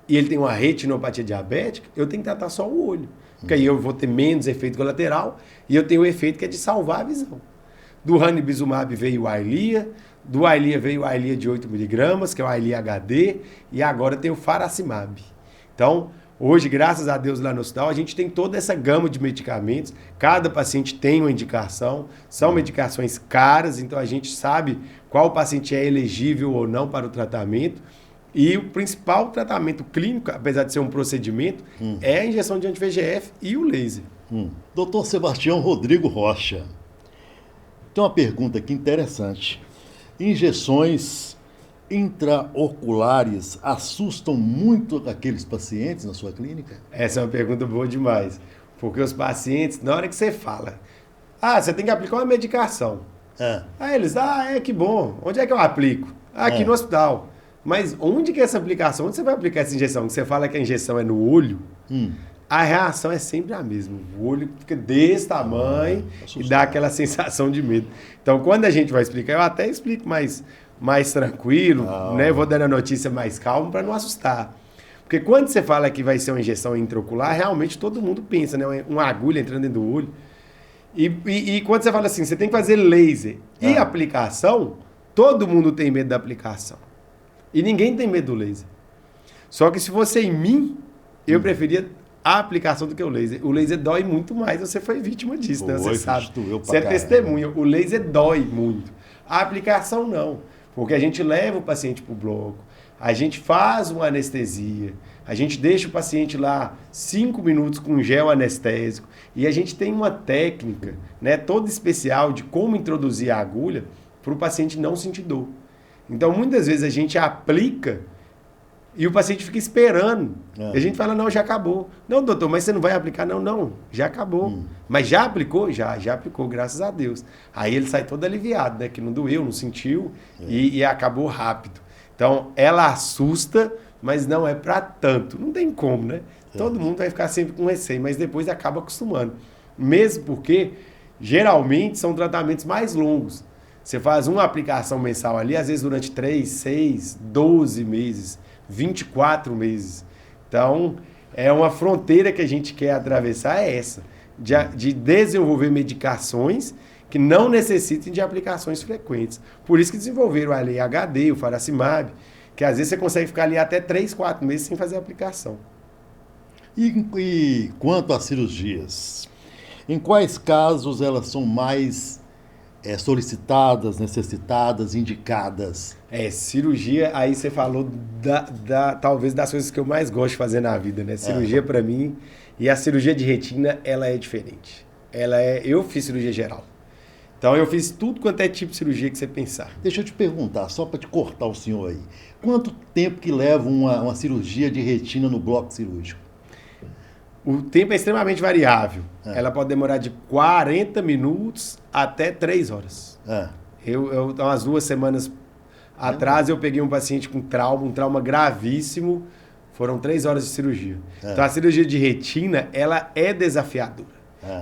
e ele tem uma retinopatia diabética, eu tenho que tratar só o olho. Porque aí eu vou ter menos efeito colateral e eu tenho o efeito que é de salvar a visão. Do ranibizumab veio o Eylea, do Eylea veio o Eylea de 8mg, que é o Eylea HD, e agora tem o faracimab. Então, hoje, graças a Deus, lá no hospital, a gente tem toda essa gama de medicamentos. Cada paciente tem uma indicação, são medicações caras, então a gente sabe qual paciente é elegível ou não para o tratamento. E o principal tratamento clínico, apesar de ser um procedimento, é a injeção de anti-VEGF e o laser. Dr. Sebastião Rodrigo Rocha, tem uma pergunta aqui interessante. Injeções intraoculares assustam muito aqueles pacientes na sua clínica? Essa é uma pergunta boa demais. Porque os pacientes, na hora que você fala, você tem que aplicar uma medicação. Aí eles, que bom. Onde é que eu aplico? Aqui no hospital. Mas onde que é essa aplicação? Onde você vai aplicar essa injeção? Que você fala que a injeção é no olho, a reação é sempre a mesma. O olho fica desse tamanho e dá aquela sensação de medo. Então, quando a gente vai explicar, eu até explico mais tranquilo, né? Vou dando a notícia mais calma para não assustar. Porque quando você fala que vai ser uma injeção intraocular, realmente todo mundo pensa, né? Uma agulha entrando dentro do olho. E quando você fala assim, você tem que fazer laser e aplicação, todo mundo tem medo da aplicação. E ninguém tem medo do laser. Só que se fosse em mim, eu preferia a aplicação do que o laser. O laser dói muito mais, você foi vítima disso, né? Você sabe. Você é testemunha. O laser dói muito. A aplicação não. Porque a gente leva o paciente para o bloco, a gente faz uma anestesia, a gente deixa o paciente lá 5 minutos com gel anestésico e a gente tem uma técnica, né, toda especial de como introduzir a agulha para o paciente não sentir dor. Então, muitas vezes a gente aplica e o paciente fica esperando. E a gente fala, não, já acabou. Não, doutor, mas você não vai aplicar? Não, já acabou. Mas já aplicou? Já aplicou, graças a Deus. Aí ele sai todo aliviado, né? Que não doeu, não sentiu e acabou rápido. Então, ela assusta, mas não é para tanto. Não tem como, né? Todo mundo vai ficar sempre com receio, mas depois acaba acostumando. Mesmo porque, geralmente, são tratamentos mais longos. Você faz uma aplicação mensal ali, às vezes durante 3, 6, 12 meses, 24 meses. Então, é uma fronteira que a gente quer atravessar, é essa. De desenvolver medicações que não necessitem de aplicações frequentes. Por isso que desenvolveram a Eylea HD, o faracimab, que às vezes você consegue ficar ali até 3, 4 meses sem fazer a aplicação. E quanto às cirurgias? Em quais casos elas são mais solicitadas, necessitadas, indicadas? Cirurgia, aí você falou talvez das coisas que eu mais gosto de fazer na vida, né? Cirurgia para mim, e a cirurgia de retina, ela é diferente. Eu fiz cirurgia geral. Então eu fiz tudo quanto é tipo de cirurgia que você pensar. Deixa eu te perguntar, só para te cortar o senhor aí. Quanto tempo que leva uma cirurgia de retina no bloco cirúrgico? O tempo é extremamente variável. Ela pode demorar de 40 minutos até 3 horas. Eu umas 2 semanas atrás, eu peguei um paciente com um trauma gravíssimo. Foram 3 horas de cirurgia. Então, a cirurgia de retina, ela é desafiadora.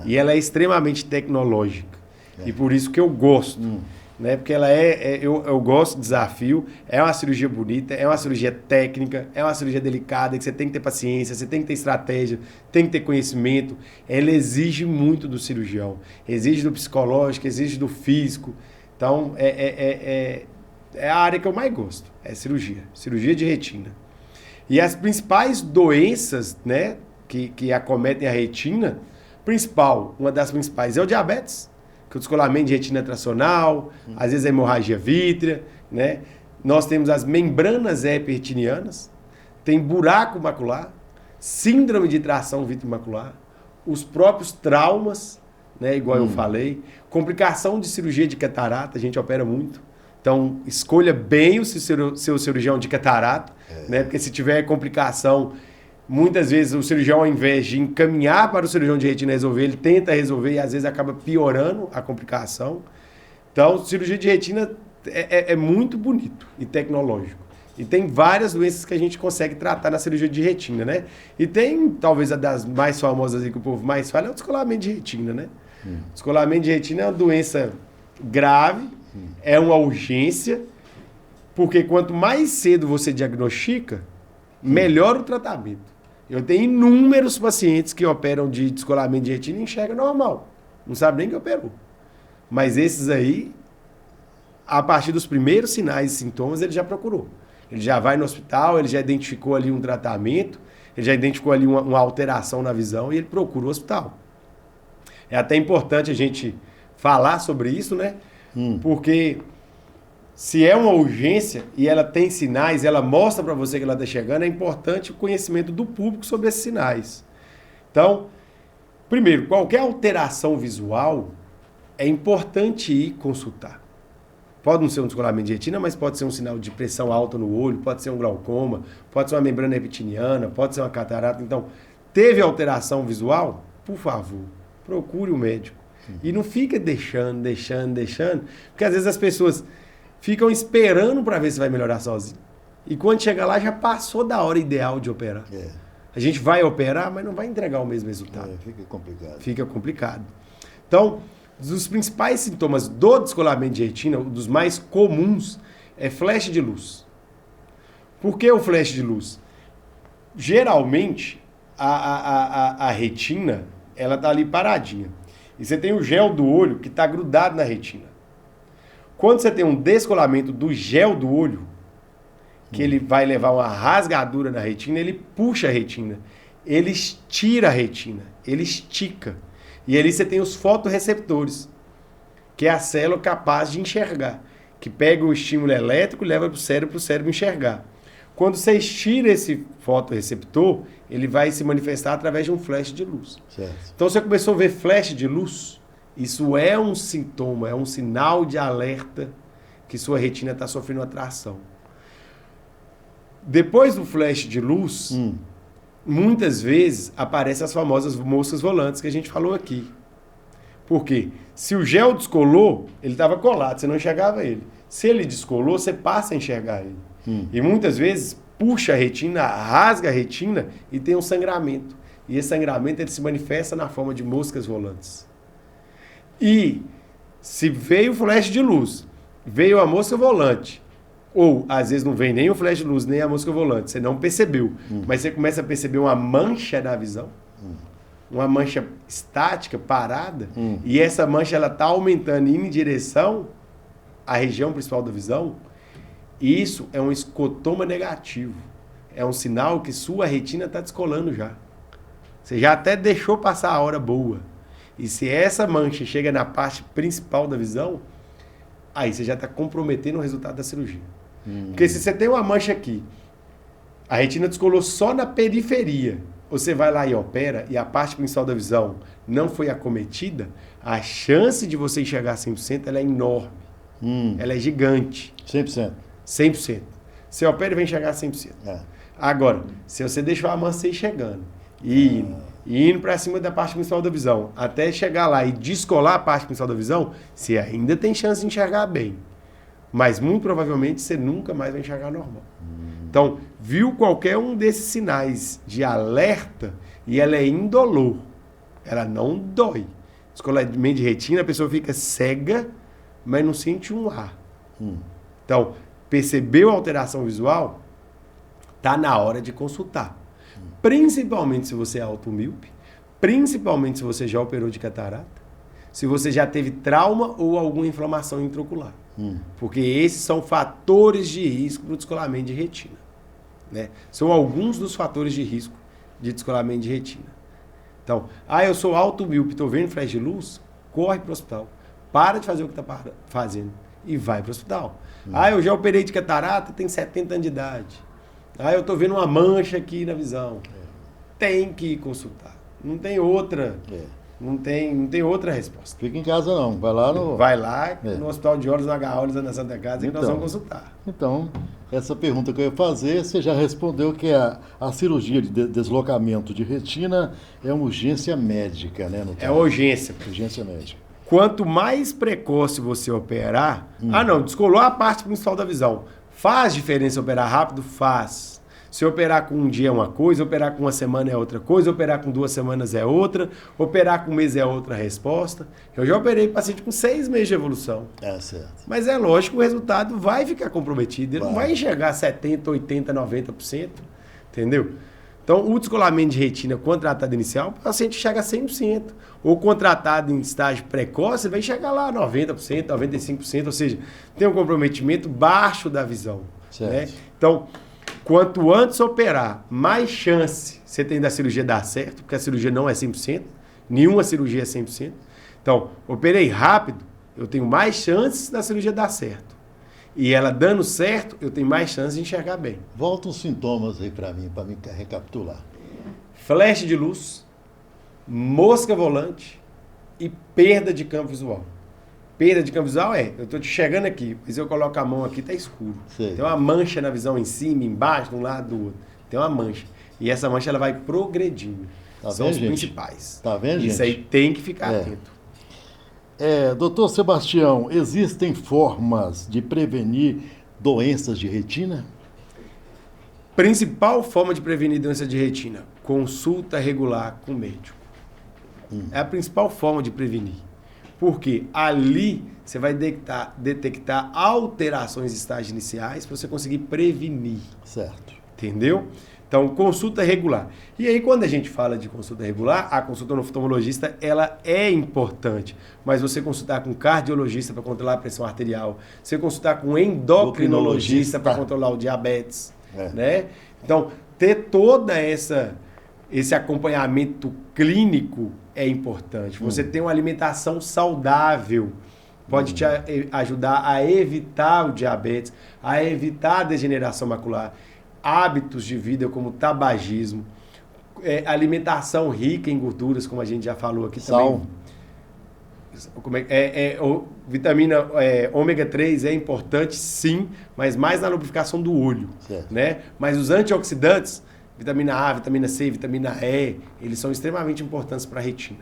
E ela é extremamente tecnológica. E por isso que eu gosto. né? Porque ela eu gosto do desafio, é uma cirurgia bonita, é uma cirurgia técnica, é uma cirurgia delicada, que você tem que ter paciência, você tem que ter estratégia, tem que ter conhecimento. Ela exige muito do cirurgião, exige do psicológico, exige do físico. Então, é a área que eu mais gosto, é cirurgia de retina. E as principais doenças, né, que acometem a retina, uma das principais é o diabetes, que é o descolamento de retina tracional, às vezes a hemorragia vítrea, né? Nós temos as membranas epiretinianas, tem buraco macular, síndrome de tração vitreomacular, os próprios traumas, né, igual eu falei, complicação de cirurgia de catarata, a gente opera muito. Então, escolha bem o seu cirurgião de catarata, né? Porque se tiver complicação, muitas vezes o cirurgião, ao invés de encaminhar para o cirurgião de retina resolver, ele tenta resolver e às vezes acaba piorando a complicação. Então, cirurgia de retina é muito bonito e tecnológico. E tem várias doenças que a gente consegue tratar na cirurgia de retina, né? E tem, talvez, a das mais famosas aí que o povo mais fala, é o descolamento de retina, né? Descolamento de retina é uma doença grave, é uma urgência, porque quanto mais cedo você diagnostica, melhor o tratamento. Eu tenho inúmeros pacientes que operam de descolamento de retina e enxergam normal. Não sabe nem que operou. Mas esses aí, a partir dos primeiros sinais e sintomas, ele já procurou. Ele já vai no hospital, ele já identificou ali um tratamento, ele já identificou ali uma alteração na visão e ele procura o hospital. É até importante a gente falar sobre isso, né? Porque se é uma urgência e ela tem sinais, ela mostra para você que ela está chegando, é importante o conhecimento do público sobre esses sinais. Então, primeiro, qualquer alteração visual, é importante ir consultar. Pode não ser um descolamento de retina, mas pode ser um sinal de pressão alta no olho, pode ser um glaucoma, pode ser uma membrana epiretiniana, pode ser uma catarata. Então, teve alteração visual? Por favor, procure o médico. E não fica deixando, porque às vezes as pessoas ficam esperando para ver se vai melhorar sozinho. E quando chega lá, já passou da hora ideal de operar. A gente vai operar, mas não vai entregar o mesmo resultado. Fica complicado. Então, os principais sintomas do descolamento de retina, um dos mais comuns, é flash de luz. Por que o flash de luz? Geralmente, a retina, ela está ali paradinha. E você tem o gel do olho que está grudado na retina. Quando você tem um descolamento do gel do olho, que ele vai levar uma rasgadura na retina, ele puxa a retina, ele estira a retina, ele estica. E ali você tem os fotorreceptores, que é a célula capaz de enxergar, que pega o estímulo elétrico e leva para o cérebro enxergar. Quando você estira esse fotorreceptor, ele vai se manifestar através de um flash de luz. Certo. Então você começou a ver flash de luz, isso é um sintoma, é um sinal de alerta que sua retina está sofrendo uma tração. Depois do flash de luz, muitas vezes aparecem as famosas moscas volantes que a gente falou aqui. Por quê? Se o gel descolou, ele estava colado, você não enxergava ele. Se ele descolou, você passa a enxergar ele. E muitas vezes puxa a retina, rasga a retina e tem um sangramento. E esse sangramento ele se manifesta na forma de moscas volantes. E se veio o flash de luz, veio a mosca volante, ou às vezes não vem nem o flash de luz, nem a mosca volante, você não percebeu, mas você começa a perceber uma mancha na visão, uma mancha estática, parada, e essa mancha ela está aumentando indo em direção à região principal da visão, isso é um escotoma negativo. É um sinal que sua retina está descolando já. Você já até deixou passar a hora boa. E se essa mancha chega na parte principal da visão, aí você já está comprometendo o resultado da cirurgia. Porque se você tem uma mancha aqui, a retina descolou só na periferia, você vai lá e opera e a parte principal da visão não foi acometida, a chance de você enxergar 100% ela é enorme. Ela é gigante. 100%. 100%. Você opera e vai enxergar 100%. Agora, se você deixou a mancha ir chegando e indo para cima da parte principal da visão, até chegar lá e descolar a parte principal da visão, você ainda tem chance de enxergar bem. Mas muito provavelmente você nunca mais vai enxergar normal. Então, viu qualquer um desses sinais de alerta e ela é indolor. Ela não dói. Descolamento de retina, a pessoa fica cega, mas não sente um A. Então, percebeu a alteração visual? Tá na hora de consultar. Principalmente se você é automíope, principalmente se você já operou de catarata, se você já teve trauma ou alguma inflamação intraocular. Porque esses são fatores de risco para o descolamento de retina. Né? São alguns dos fatores de risco de descolamento de retina. Então, eu sou automíope, estou vendo flash de luz, corre para o hospital. Para de fazer o que está fazendo e vai para o hospital. Eu já operei de catarata, tenho 70 anos de idade. Eu estou vendo uma mancha aqui na visão. Tem que ir consultar. Não tem outra. Não tem outra resposta. Fica em casa não, vai lá no... Vai lá no Hospital de Olhos, na H-Olhos, na Santa Casa, que nós vamos consultar. Então, essa pergunta que eu ia fazer, você já respondeu que a cirurgia de deslocamento de retina é uma urgência médica, né? É urgência. Urgência médica. Quanto mais precoce você operar... descolou a parte principal da visão. Faz diferença operar rápido? Faz. Se operar com um dia é uma coisa, operar com uma semana é outra coisa, operar com 2 semanas é outra, operar com um mês é outra resposta. Eu já operei paciente com 6 meses de evolução. Certo. Mas é lógico que o resultado vai ficar comprometido. Ele não vai enxergar 70%, 80%, 90%. Entendeu? Então, o descolamento de retina contratado inicial, o paciente chega a 100%. Ou contratado em estágio precoce, vai chegar lá a 90%, 95%. Ou seja, tem um comprometimento baixo da visão. Né? Então... Quanto antes operar, mais chance você tem da cirurgia dar certo, porque a cirurgia não é 100%, nenhuma cirurgia é 100%. Então, operei rápido, eu tenho mais chances da cirurgia dar certo. E ela dando certo, eu tenho mais chances de enxergar bem. Volta os sintomas aí para mim recapitular. Flash de luz, mosca volante e perda de campo visual. Perda de campo visual eu estou te chegando aqui, mas eu coloco a mão aqui, está escuro. Sei. Tem uma mancha na visão em cima, embaixo, de um lado do outro. Tem uma mancha. E essa mancha ela vai progredindo. São os principais. Tá vendo, gente? Isso aí tem que ficar atento. Doutor Sebastião, existem formas de prevenir doenças de retina? Principal forma de prevenir doença de retina, consulta regular com o médico. É a principal forma de prevenir. Porque ali você vai detectar alterações de estágios iniciais para você conseguir prevenir. Certo. Entendeu? Então, consulta regular. E aí, quando a gente fala de consulta regular, a consulta no oftalmologista, ela é importante. Mas você consultar com cardiologista para controlar a pressão arterial, você consultar com endocrinologista para controlar o diabetes, né? Então, ter toda esse acompanhamento clínico é importante. Você ter uma alimentação saudável pode te ajudar a evitar o diabetes, a evitar a degeneração macular, hábitos de vida como tabagismo, alimentação rica em gorduras, como a gente já falou aqui também. Vitamina ômega 3 é importante, sim, mas mais na lubrificação do olho, né? Mas os antioxidantes, vitamina A, vitamina C, vitamina E, eles são extremamente importantes para a retina.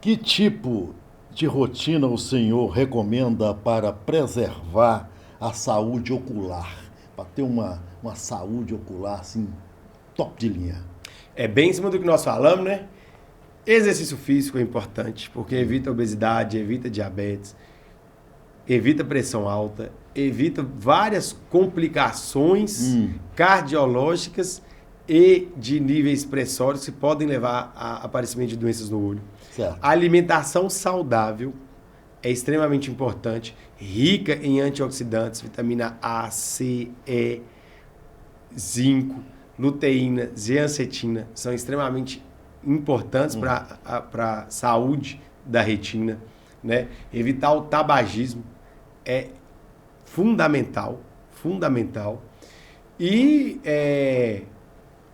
Que tipo de rotina o senhor recomenda para preservar a saúde ocular? Para ter uma saúde ocular, assim, top de linha. É bem em cima do que nós falamos, né? Exercício físico é importante, porque evita obesidade, evita diabetes, evita pressão alta, evita várias complicações cardiológicas e de níveis pressóricos que podem levar a aparecimento de doenças no olho. Certo. A alimentação saudável é extremamente importante, rica em antioxidantes, vitamina A, C, E, zinco, luteína, zeacetina, são extremamente importantes para a saúde da retina, né? Evitar o tabagismo é fundamental. E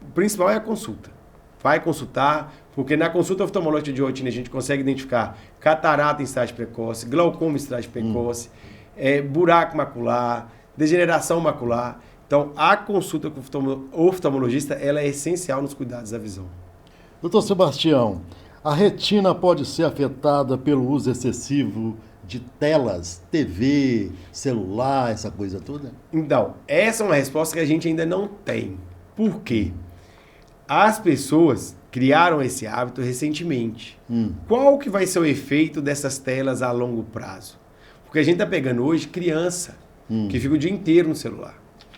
o principal é a consulta. Vai consultar, porque na consulta oftalmológica de rotina a gente consegue identificar catarata em estágio precoce, glaucoma em estágio precoce, buraco macular, degeneração macular. Então, a consulta com o oftalmologista ela é essencial nos cuidados da visão. Doutor Sebastião, a retina pode ser afetada pelo uso excessivo de telas, TV, celular, essa coisa toda? Então, essa é uma resposta que a gente ainda não tem. Por quê? As pessoas criaram esse hábito recentemente. Qual que vai ser o efeito dessas telas a longo prazo? Porque a gente está pegando hoje criança que fica o dia inteiro no celular.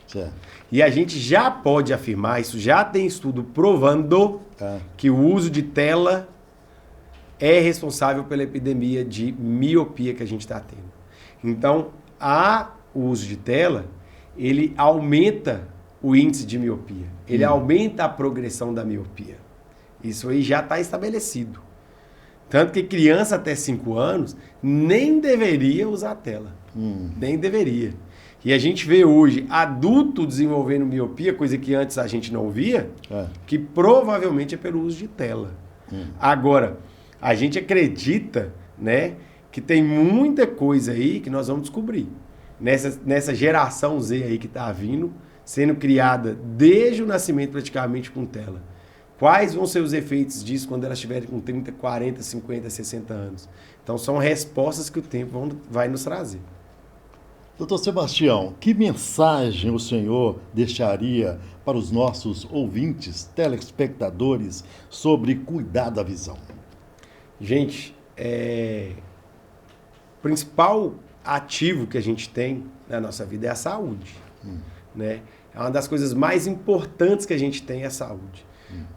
Certo. E a gente já pode afirmar, isso já tem estudo provando que o uso de tela é responsável pela epidemia de miopia que a gente está tendo. Então, o uso de tela, ele aumenta o índice de miopia. Ele aumenta a progressão da miopia. Isso aí já está estabelecido. Tanto que criança até 5 anos nem deveria usar a tela. Nem deveria. E a gente vê hoje adulto desenvolvendo miopia, coisa que antes a gente não via, que provavelmente é pelo uso de tela. Agora, a gente acredita, né, que tem muita coisa aí que nós vamos descobrir. Nessa geração Z aí que está vindo, sendo criada desde o nascimento praticamente com tela. Quais vão ser os efeitos disso quando elas estiverem com 30, 40, 50, 60 anos? Então são respostas que o tempo vai nos trazer. Doutor Sebastião, que mensagem o senhor deixaria para os nossos ouvintes, telespectadores, sobre cuidar da visão? Gente, o principal ativo que a gente tem na nossa vida é a saúde. Né? É uma das coisas mais importantes que a gente tem é a saúde.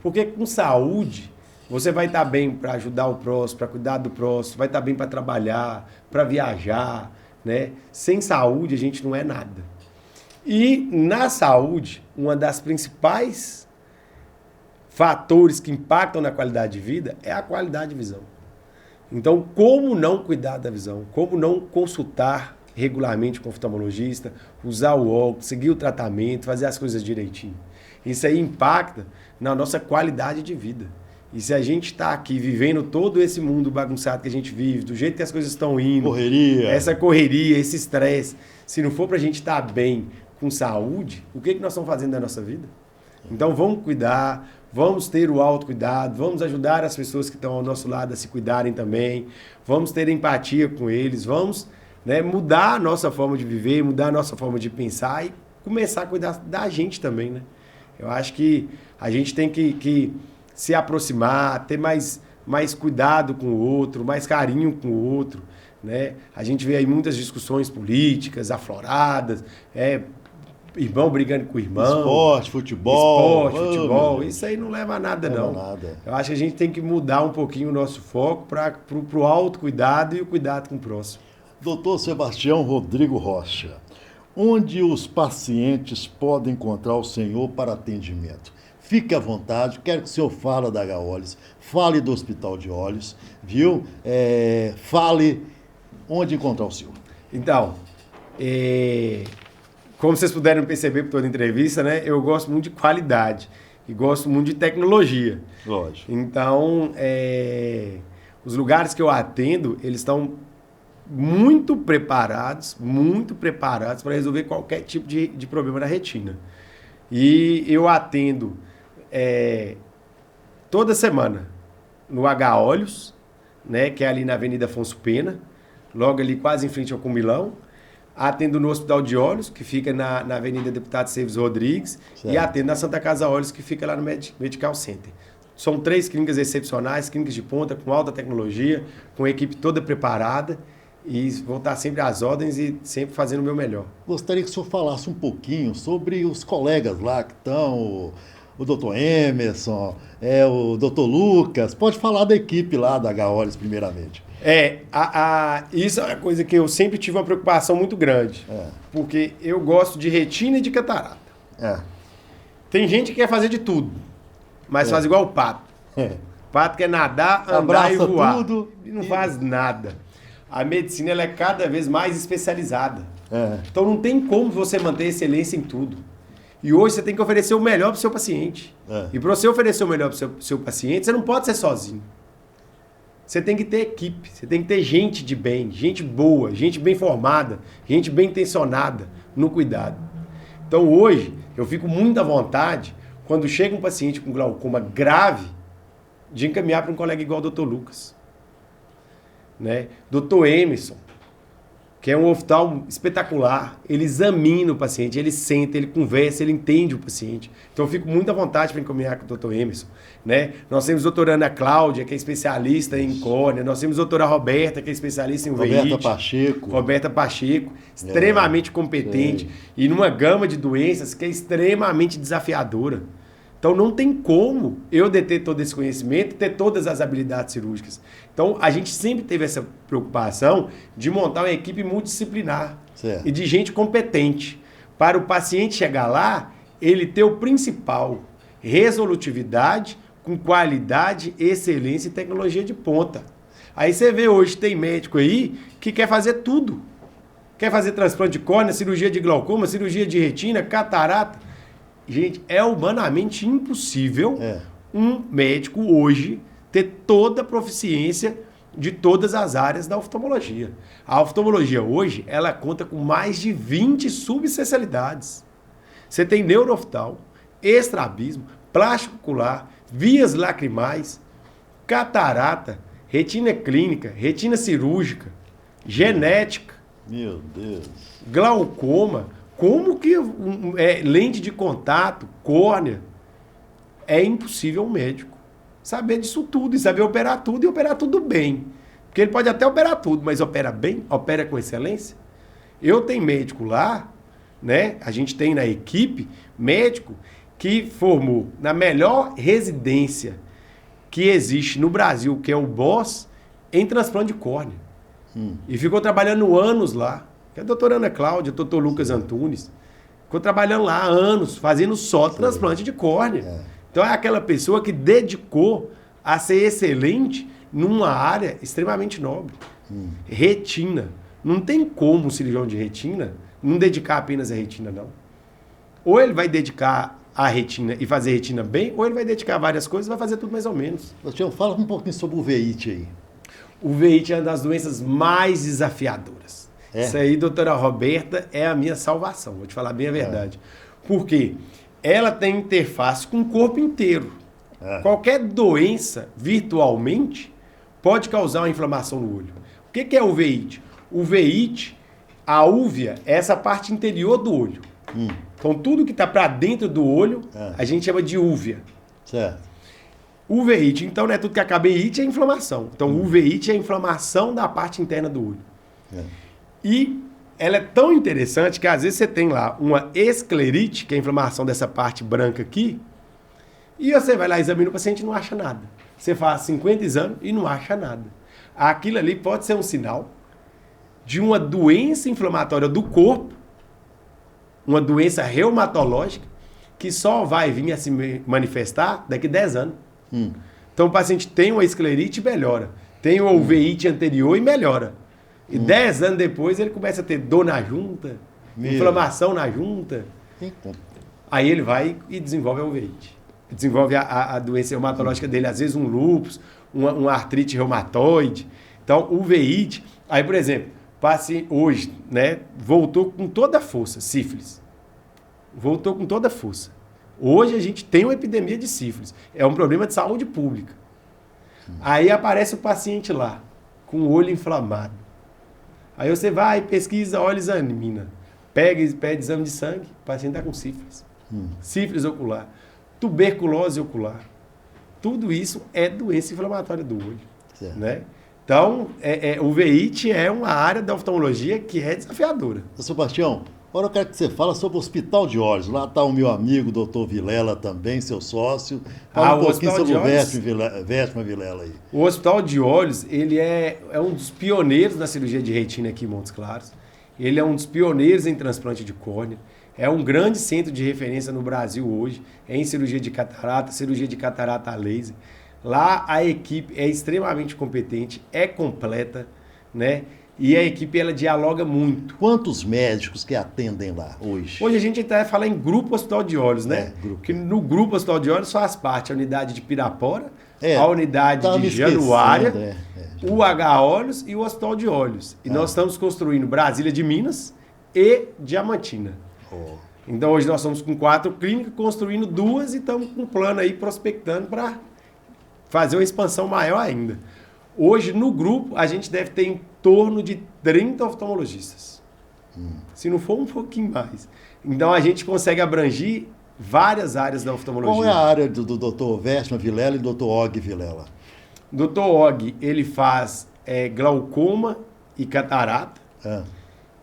Porque com saúde, você vai estar bem para ajudar o próximo, para cuidar do próximo, vai estar bem para trabalhar, para viajar, né? Sem saúde, a gente não é nada. E na saúde, uma das principais fatores que impactam na qualidade de vida é a qualidade de visão. Então, como não cuidar da visão? Como não consultar regularmente com o oftalmologista, usar o óculos, seguir o tratamento, fazer as coisas direitinho? Isso aí impacta na nossa qualidade de vida. E se a gente está aqui vivendo todo esse mundo bagunçado que a gente vive, do jeito que as coisas estão indo, essa correria, esse estresse, se não for para a gente estar bem com saúde, o que nós estamos fazendo da nossa vida? Então vamos cuidar, vamos ter o autocuidado, vamos ajudar as pessoas que estão ao nosso lado a se cuidarem também, vamos ter empatia com eles, vamos, né, mudar a nossa forma de viver, mudar a nossa forma de pensar e começar a cuidar da gente também, né? Eu acho que a gente tem que se aproximar, ter mais cuidado com o outro, mais carinho com o outro, né? A gente vê aí muitas discussões políticas afloradas, irmão brigando com irmão. Esporte, futebol. Isso aí não leva a nada, não. não. Leva a nada. Eu acho que a gente tem que mudar um pouquinho o nosso foco para o autocuidado e o cuidado com o próximo. Doutor Sebastião Rodrigo Rocha, onde os pacientes podem encontrar o senhor para atendimento? Fique à vontade, quero que o senhor fale da H-Olhos, fale do Hospital de Olhos, viu? Fale onde encontrar o senhor. Então, como vocês puderam perceber por toda a entrevista, né, eu gosto muito de qualidade e gosto muito de tecnologia. Lógico. Então, os lugares que eu atendo, eles estão muito preparados para resolver qualquer tipo de problema na retina. E eu atendo toda semana no H-Olhos, né, que é ali na Avenida Afonso Pena, logo ali quase em frente ao Cumilão. Atendo no Hospital de Olhos, que fica na Avenida Deputado Seves Rodrigues, certo. E atendo na Santa Casa Olhos, que fica lá no Medical Center. São 3 clínicas excepcionais, clínicas de ponta, com alta tecnologia, com a equipe toda preparada, e vou estar sempre às ordens e sempre fazendo o meu melhor. Gostaria que o senhor falasse um pouquinho sobre os colegas lá que estão, o doutor Emerson, o doutor Lucas. Pode falar da equipe lá da H-Olhos, primeiramente. Isso é uma coisa que eu sempre tive uma preocupação muito grande. Porque eu gosto de retina e de catarata. Tem gente que quer fazer de tudo, mas faz igual o pato. O pato quer nadar, andar e voar. Tudo e não faz nada. A medicina ela é cada vez mais especializada. Então não tem como você manter excelência em tudo. E hoje você tem que oferecer o melhor para o seu paciente. E para você oferecer o melhor para o seu paciente, você não pode ser sozinho. Você tem que ter equipe, você tem que ter gente de bem, gente boa, gente bem formada, gente bem intencionada no cuidado. Então hoje eu fico muito à vontade quando chega um paciente com glaucoma grave de encaminhar para um colega igual o Dr. Lucas, né? Dr. Emerson, que é um oftalmo espetacular. Ele examina o paciente, ele senta, ele conversa, ele entende o paciente. Então eu fico muito à vontade para encaminhar com o Dr. Emerson. Né? Nós temos a doutora Ana Cláudia, que é especialista em córnea. Nós temos a doutora Roberta, que é especialista em Roberta Pacheco. Roberta Pacheco, extremamente competente. E numa gama de doenças que é extremamente desafiadora. Então não tem como eu deter todo esse conhecimento e ter todas as habilidades cirúrgicas. Então a gente sempre teve essa preocupação de montar uma equipe multidisciplinar e de gente competente. Para o paciente chegar lá, ele ter o principal, resolutividade, com qualidade, excelência e tecnologia de ponta. Aí você vê hoje, tem médico aí que quer fazer tudo. Quer fazer transplante de córnea, cirurgia de glaucoma, cirurgia de retina, catarata. Gente, é humanamente impossível um médico hoje ter toda a proficiência de todas as áreas da oftalmologia. A oftalmologia hoje, ela conta com mais de 20 subespecialidades. Você tem neurooftal, estrabismo, plástico ocular, vias lacrimais, catarata, retina clínica, retina cirúrgica, genética. Meu Deus. Glaucoma. Como que lente de contato, córnea, é impossível um médico saber disso tudo e saber operar tudo e operar tudo bem. Porque ele pode até operar tudo, mas opera bem, opera com excelência. Eu tenho médico lá, né? A gente tem na equipe médico que formou na melhor residência que existe no Brasil, que é o BOSS, em transplante de córnea. E ficou trabalhando anos lá. Que é a doutora Ana Cláudia, o doutor Lucas Antunes. Ficou trabalhando lá há anos, fazendo só transplante de córnea. Então é aquela pessoa que dedicou a ser excelente numa área extremamente nobre. Retina. Não tem como um cirurgião de retina não dedicar apenas a retina, não. Ou ele vai dedicar a retina e fazer retina bem, ou ele vai dedicar a várias coisas e vai fazer tudo mais ou menos. Tião, fala um pouquinho sobre o veite aí. O veite é uma das doenças mais desafiadoras. Isso aí, doutora Roberta, é a minha salvação. Vou te falar bem a verdade. Por quê? Ela tem interface com o corpo inteiro. Qualquer doença, virtualmente, pode causar uma inflamação no olho. O que é o veite? O veite, a úvea, é essa parte interior do olho. Então, tudo que está para dentro do olho, a gente chama de úvea. Certo. Uveíte, então, não é tudo que acaba em ite, é inflamação. Então, uveíte é a inflamação da parte interna do olho. E ela é tão interessante que às vezes você tem lá uma esclerite, que é a inflamação dessa parte branca aqui, e você vai lá, examina o paciente e não acha nada. Você faz 50 exames e não acha nada. Aquilo ali pode ser um sinal de uma doença inflamatória do corpo, uma doença reumatológica, que só vai vir a se manifestar daqui a 10 anos. Então o paciente tem uma esclerite e melhora. Tem uma uveíte anterior e melhora. E 10 anos depois ele começa a ter dor na junta, inflamação na junta. Aí ele vai e desenvolve a uveíte. Desenvolve a doença reumatológica dele, às vezes um lúpus, uma artrite reumatoide. Então, uveíte. Aí, por exemplo, paciente hoje, né, voltou com toda a força, sífilis. Voltou com toda a força. Hoje a gente tem uma epidemia de sífilis. É um problema de saúde pública. Aí aparece o paciente lá, com o olho inflamado. Aí você vai, pesquisa, olha, examina. Pede exame de sangue, o paciente está com sífilis. Sífilis ocular. Tuberculose ocular. Tudo isso é doença inflamatória do olho. Né? Então, o veite é uma área da oftalmologia que é desafiadora. Sebastião, agora eu quero que você fale sobre o Hospital de Olhos. Lá está o meu amigo, doutor Vilela também, seu sócio. Fala um pouquinho sobre o Vestman Vilela aí. O Hospital de Olhos, ele é um dos pioneiros na cirurgia de retina aqui em Montes Claros. Ele é um dos pioneiros em transplante de córnea. É um grande centro de referência no Brasil hoje, em cirurgia de catarata a laser. Lá a equipe é extremamente competente, é completa, né? E a equipe, ela dialoga muito. Quantos médicos que atendem lá hoje? Hoje a gente até fala em Grupo Hospital de Olhos, né? Que no Grupo Hospital de Olhos faz parte a unidade de Pirapora, a unidade de Januária, o H Olhos e o Hospital de Olhos. E nós estamos construindo Brasília de Minas e Diamantina. Então hoje nós estamos com 4 clínicas, construindo 2 e estamos com um plano aí prospectando para fazer uma expansão maior ainda. Hoje, no grupo, a gente deve ter em torno de 30 oftalmologistas. Se não for um pouquinho mais. Então, a gente consegue abranger várias áreas da oftalmologia. Qual é a área do Dr. Westman Vilela e do Dr. Og Vilela? Dr. Og, ele faz glaucoma e catarata.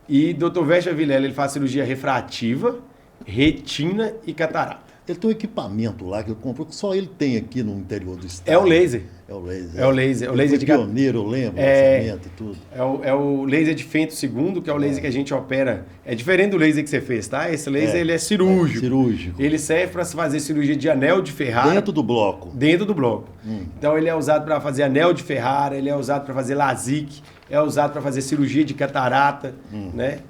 E Dr. Westman Vilela, ele faz cirurgia refrativa, retina e catarata. Ele tem um equipamento lá que eu compro, que só ele tem aqui no interior do estado. É o laser. É o laser. É o laser. O laser de pioneiro, eu lembro, lançamento e tudo. É o laser de Fento II, que é o laser que a gente opera. É diferente do laser que você fez, tá? Esse laser ele é cirúrgico. Cirúrgico. Ele serve para se fazer cirurgia de anel de Ferrara. Dentro do bloco. Dentro do bloco. Então ele é usado para fazer anel de Ferrara, ele é usado para fazer LASIK, é usado para fazer cirurgia de catarata, né?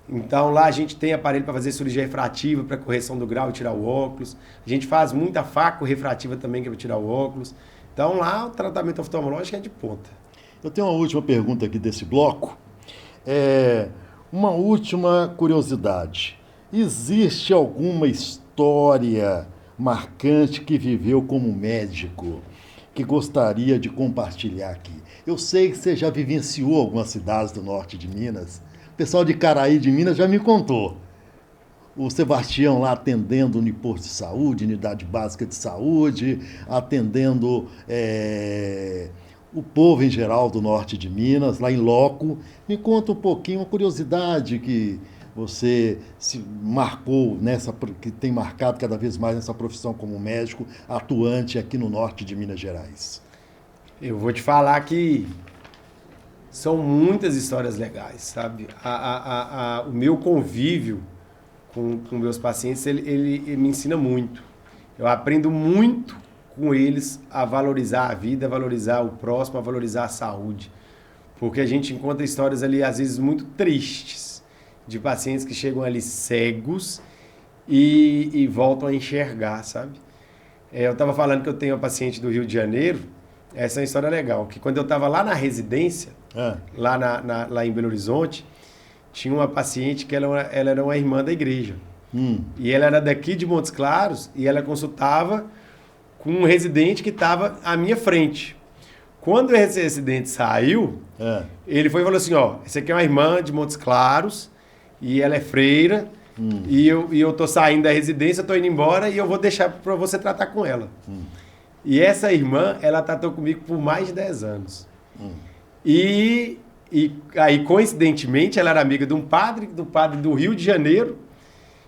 Então lá a gente tem aparelho para fazer cirurgia refrativa, para correção do grau e tirar o óculos. A gente faz muita faco refrativa também, que é para tirar o óculos. Então lá o tratamento oftalmológico é de ponta. Eu tenho uma última pergunta aqui desse bloco. Uma última curiosidade. Existe alguma história marcante que viveu como médico que gostaria de compartilhar aqui? Eu sei que você já vivenciou algumas cidades do norte de Minas. O pessoal de Caraí de Minas já me contou. O Sebastião lá atendendo no posto de saúde, unidade básica de saúde, atendendo o povo em geral do norte de Minas, lá em loco. Me conta um pouquinho, uma curiosidade que você se marcou que tem marcado cada vez mais nessa profissão como médico atuante aqui no norte de Minas Gerais. Eu vou te falar que são muitas histórias legais, sabe? O meu convívio com meus pacientes, ele me ensina muito. Eu aprendo muito com eles a valorizar a vida, a valorizar o próximo, a valorizar a saúde. Porque a gente encontra histórias ali, às vezes, muito tristes, de pacientes que chegam ali cegos e voltam a enxergar, sabe? Eu estava falando que eu tenho uma paciente do Rio de Janeiro, essa é uma história legal, que quando eu estava lá na residência, lá em Belo Horizonte, tinha uma paciente que ela era uma irmã da igreja. E ela era daqui de Montes Claros e ela consultava com um residente que estava à minha frente. Quando esse residente saiu, ele foi e falou assim, essa aqui é uma irmã de Montes Claros e ela é freira e eu tô saindo da residência, tô indo embora e eu vou deixar para você tratar com ela. E essa irmã, ela tratou comigo por mais de 10 anos. E aí, coincidentemente, ela era amiga de um padre do Rio de Janeiro.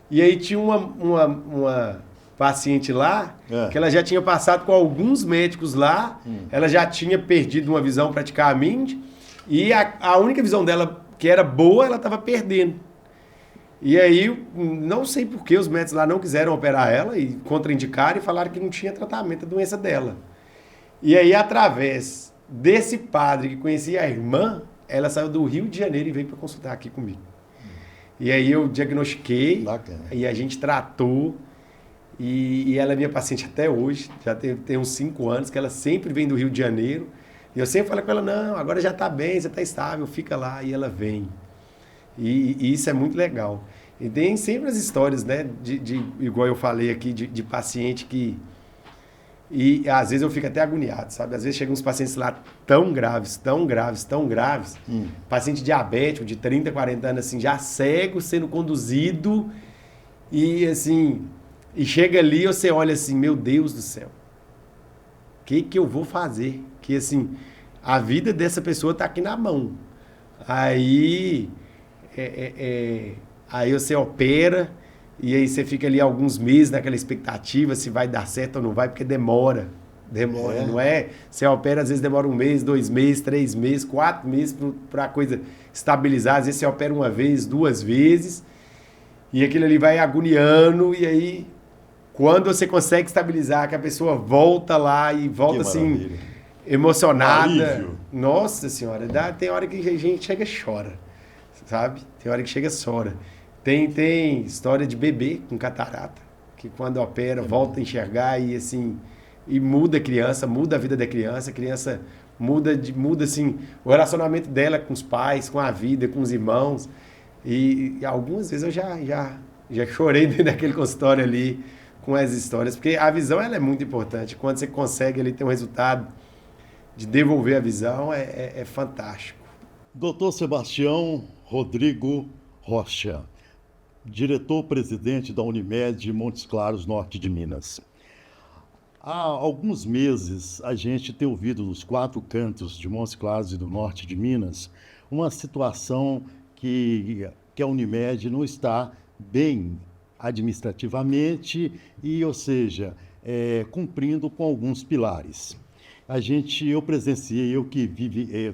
E aí tinha uma paciente lá, que ela já tinha passado com alguns médicos lá, ela já tinha perdido uma visão praticamente, e a única visão dela que era boa, ela estava perdendo. E aí, não sei por que os médicos lá não quiseram operar ela e contraindicaram e falaram que não tinha tratamento da doença dela. E aí, através desse padre que conhecia a irmã, ela saiu do Rio de Janeiro e veio para consultar aqui comigo. E aí eu diagnostiquei, e a gente tratou, e ela é minha paciente até hoje, já tem uns 5 anos, que ela sempre vem do Rio de Janeiro, e eu sempre falo com ela, não, agora já está bem, você está estável, fica lá, e ela vem. E isso é muito legal. E tem sempre as histórias, né, igual eu falei aqui, de paciente que... E às vezes eu fico até agoniado, sabe? Às vezes chegam uns pacientes lá tão graves, paciente diabético de 30, 40 anos, assim, já cego, sendo conduzido, e assim, e chega ali e você olha assim, meu Deus do céu, o que eu vou fazer? Que assim, a vida dessa pessoa tá aqui na mão. Aí, aí você opera, e aí você fica ali alguns meses naquela expectativa se vai dar certo ou não vai, porque demora, não é? Você opera, às vezes demora 1 mês, 2 meses, 3 meses, 4 meses para a coisa estabilizar. Às vezes você opera 1 vez, 2 vezes, e aquilo ali vai agoniando, e aí quando você consegue estabilizar, que a pessoa volta lá e volta assim, emocionada. Nossa Senhora, tem hora que a gente chega e chora, sabe? Tem hora que chega e chora. Tem história de bebê com catarata, que quando opera, volta a enxergar e assim, e muda a criança, muda a vida da criança, a criança muda assim, o relacionamento dela com os pais, com a vida, com os irmãos. E algumas vezes eu já chorei dentro daquele consultório ali com as histórias, porque a visão ela é muito importante. Quando você consegue ali ter um resultado devolver a visão é fantástico. Doutor Sebastião Rodrigo Rocha, diretor-presidente da Unimed Montes Claros, norte de Minas. Há alguns meses a gente tem ouvido nos 4 cantos de Montes Claros e do norte de Minas uma situação que a Unimed não está bem administrativamente e, ou seja, cumprindo com alguns pilares. Eu presenciei, eu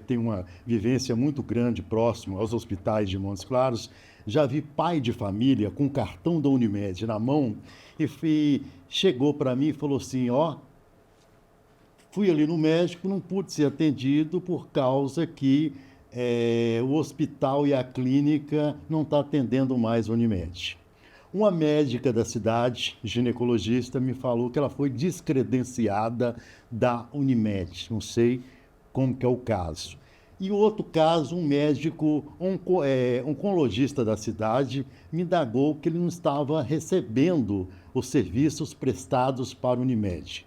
tenho uma vivência muito grande próximo aos hospitais de Montes Claros, já vi pai de família com cartão da Unimed na mão e chegou para mim e falou assim, fui ali no médico, não pude ser atendido por causa que o hospital e a clínica não estão atendendo mais a Unimed. Uma médica da cidade, ginecologista, me falou que ela foi descredenciada da Unimed. Não sei como que é o caso. E outro caso, um médico oncologista da cidade me indagou que ele não estava recebendo os serviços prestados para a Unimed.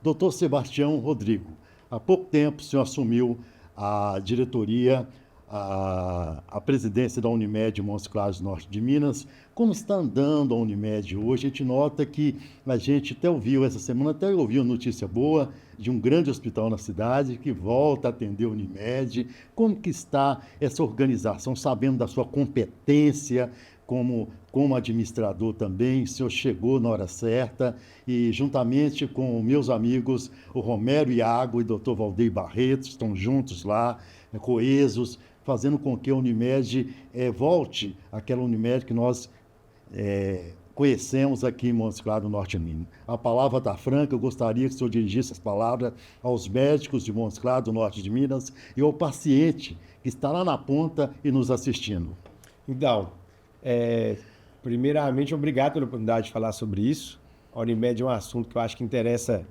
Doutor Sebastião Rodrigo, há pouco tempo o senhor assumiu a diretoria, a presidência da Unimed Montes Claros, norte de Minas. Como está andando a Unimed hoje? A gente nota que a gente até ouviu essa semana, até ouviu notícia boa de um grande hospital na cidade que volta a atender a Unimed. Como que está essa organização, sabendo da sua competência como administrador também? O senhor chegou na hora certa e, juntamente com meus amigos, o Romero Iago e o Dr. Valdeir Barreto, estão juntos lá, coesos, fazendo com que a Unimed volte àquela Unimed que nós conhecemos aqui em Montes Claros, norte de Minas. A palavra está franca, eu gostaria que o senhor dirigisse as palavras aos médicos de Montes Claros, do norte de Minas, e ao paciente que está lá na ponta e nos assistindo. Então, primeiramente, obrigado pela oportunidade de falar sobre isso. A Unimed é um assunto que eu acho que interessa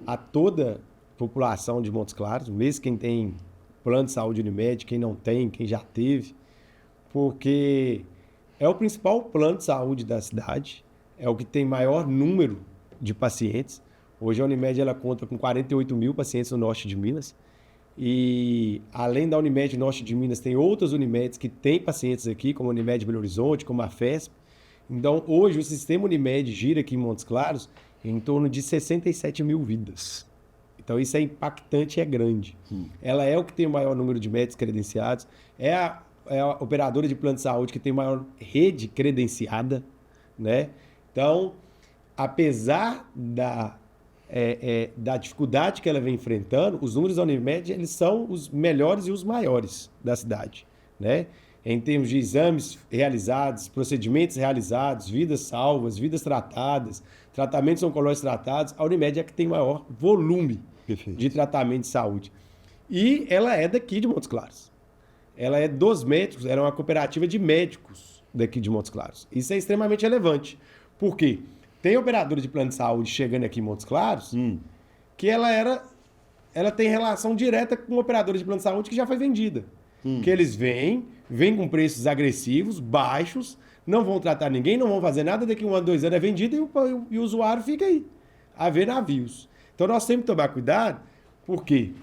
a toda a população de Montes Claros, mesmo quem tem plano de saúde Unimed, quem não tem, quem já teve, porque é o principal plano de saúde da cidade, é o que tem maior número de pacientes. Hoje a Unimed ela conta com 48 mil pacientes no norte de Minas e além da Unimed norte de Minas tem outras Unimeds que têm pacientes aqui, como a Unimed Belo Horizonte, como a FESP. Então hoje o sistema Unimed gira aqui em Montes Claros em torno de 67 mil vidas. Então isso é impactante e é grande. Ela é o que tem o maior número de médicos credenciados, é a operadora de plano de saúde que tem maior rede credenciada, né? Então, apesar da dificuldade que ela vem enfrentando, os números da Unimed eles são os melhores e os maiores da cidade, né? Em termos de exames realizados, procedimentos realizados, vidas salvas, vidas tratadas, tratamentos oncológicos tratados, a Unimed é a que tem maior volume de tratamento de saúde. E ela é daqui de Montes Claros. Ela é dos médicos, ela é uma cooperativa de médicos daqui de Montes Claros. Isso é extremamente relevante. Por quê? Tem operadora de plano de saúde chegando aqui em Montes Claros que ela tem relação direta com operadora de plano de saúde que já foi vendida. Que eles vêm com preços agressivos, baixos, não vão tratar ninguém, não vão fazer nada, daqui 1 ano, 2 anos é vendido e o usuário fica aí, a ver navios. Então nós temos que tomar cuidado, porque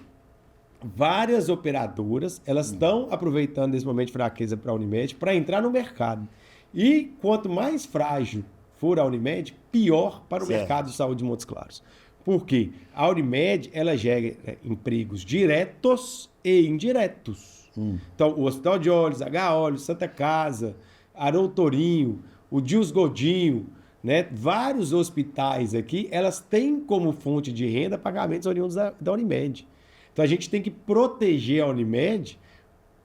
várias operadoras, elas estão aproveitando esse momento de fraqueza para a Unimed para entrar no mercado. E quanto mais frágil for a Unimed, pior para o mercado de saúde de Montes Claros. Por quê? A Unimed, ela gera empregos diretos e indiretos. Então, o Hospital de Olhos, H-Olhos, Santa Casa, Arão Torinho, o Dios Godinho, né? Vários hospitais aqui, elas têm como fonte de renda pagamentos oriundos da Unimed. Então, a gente tem que proteger a Unimed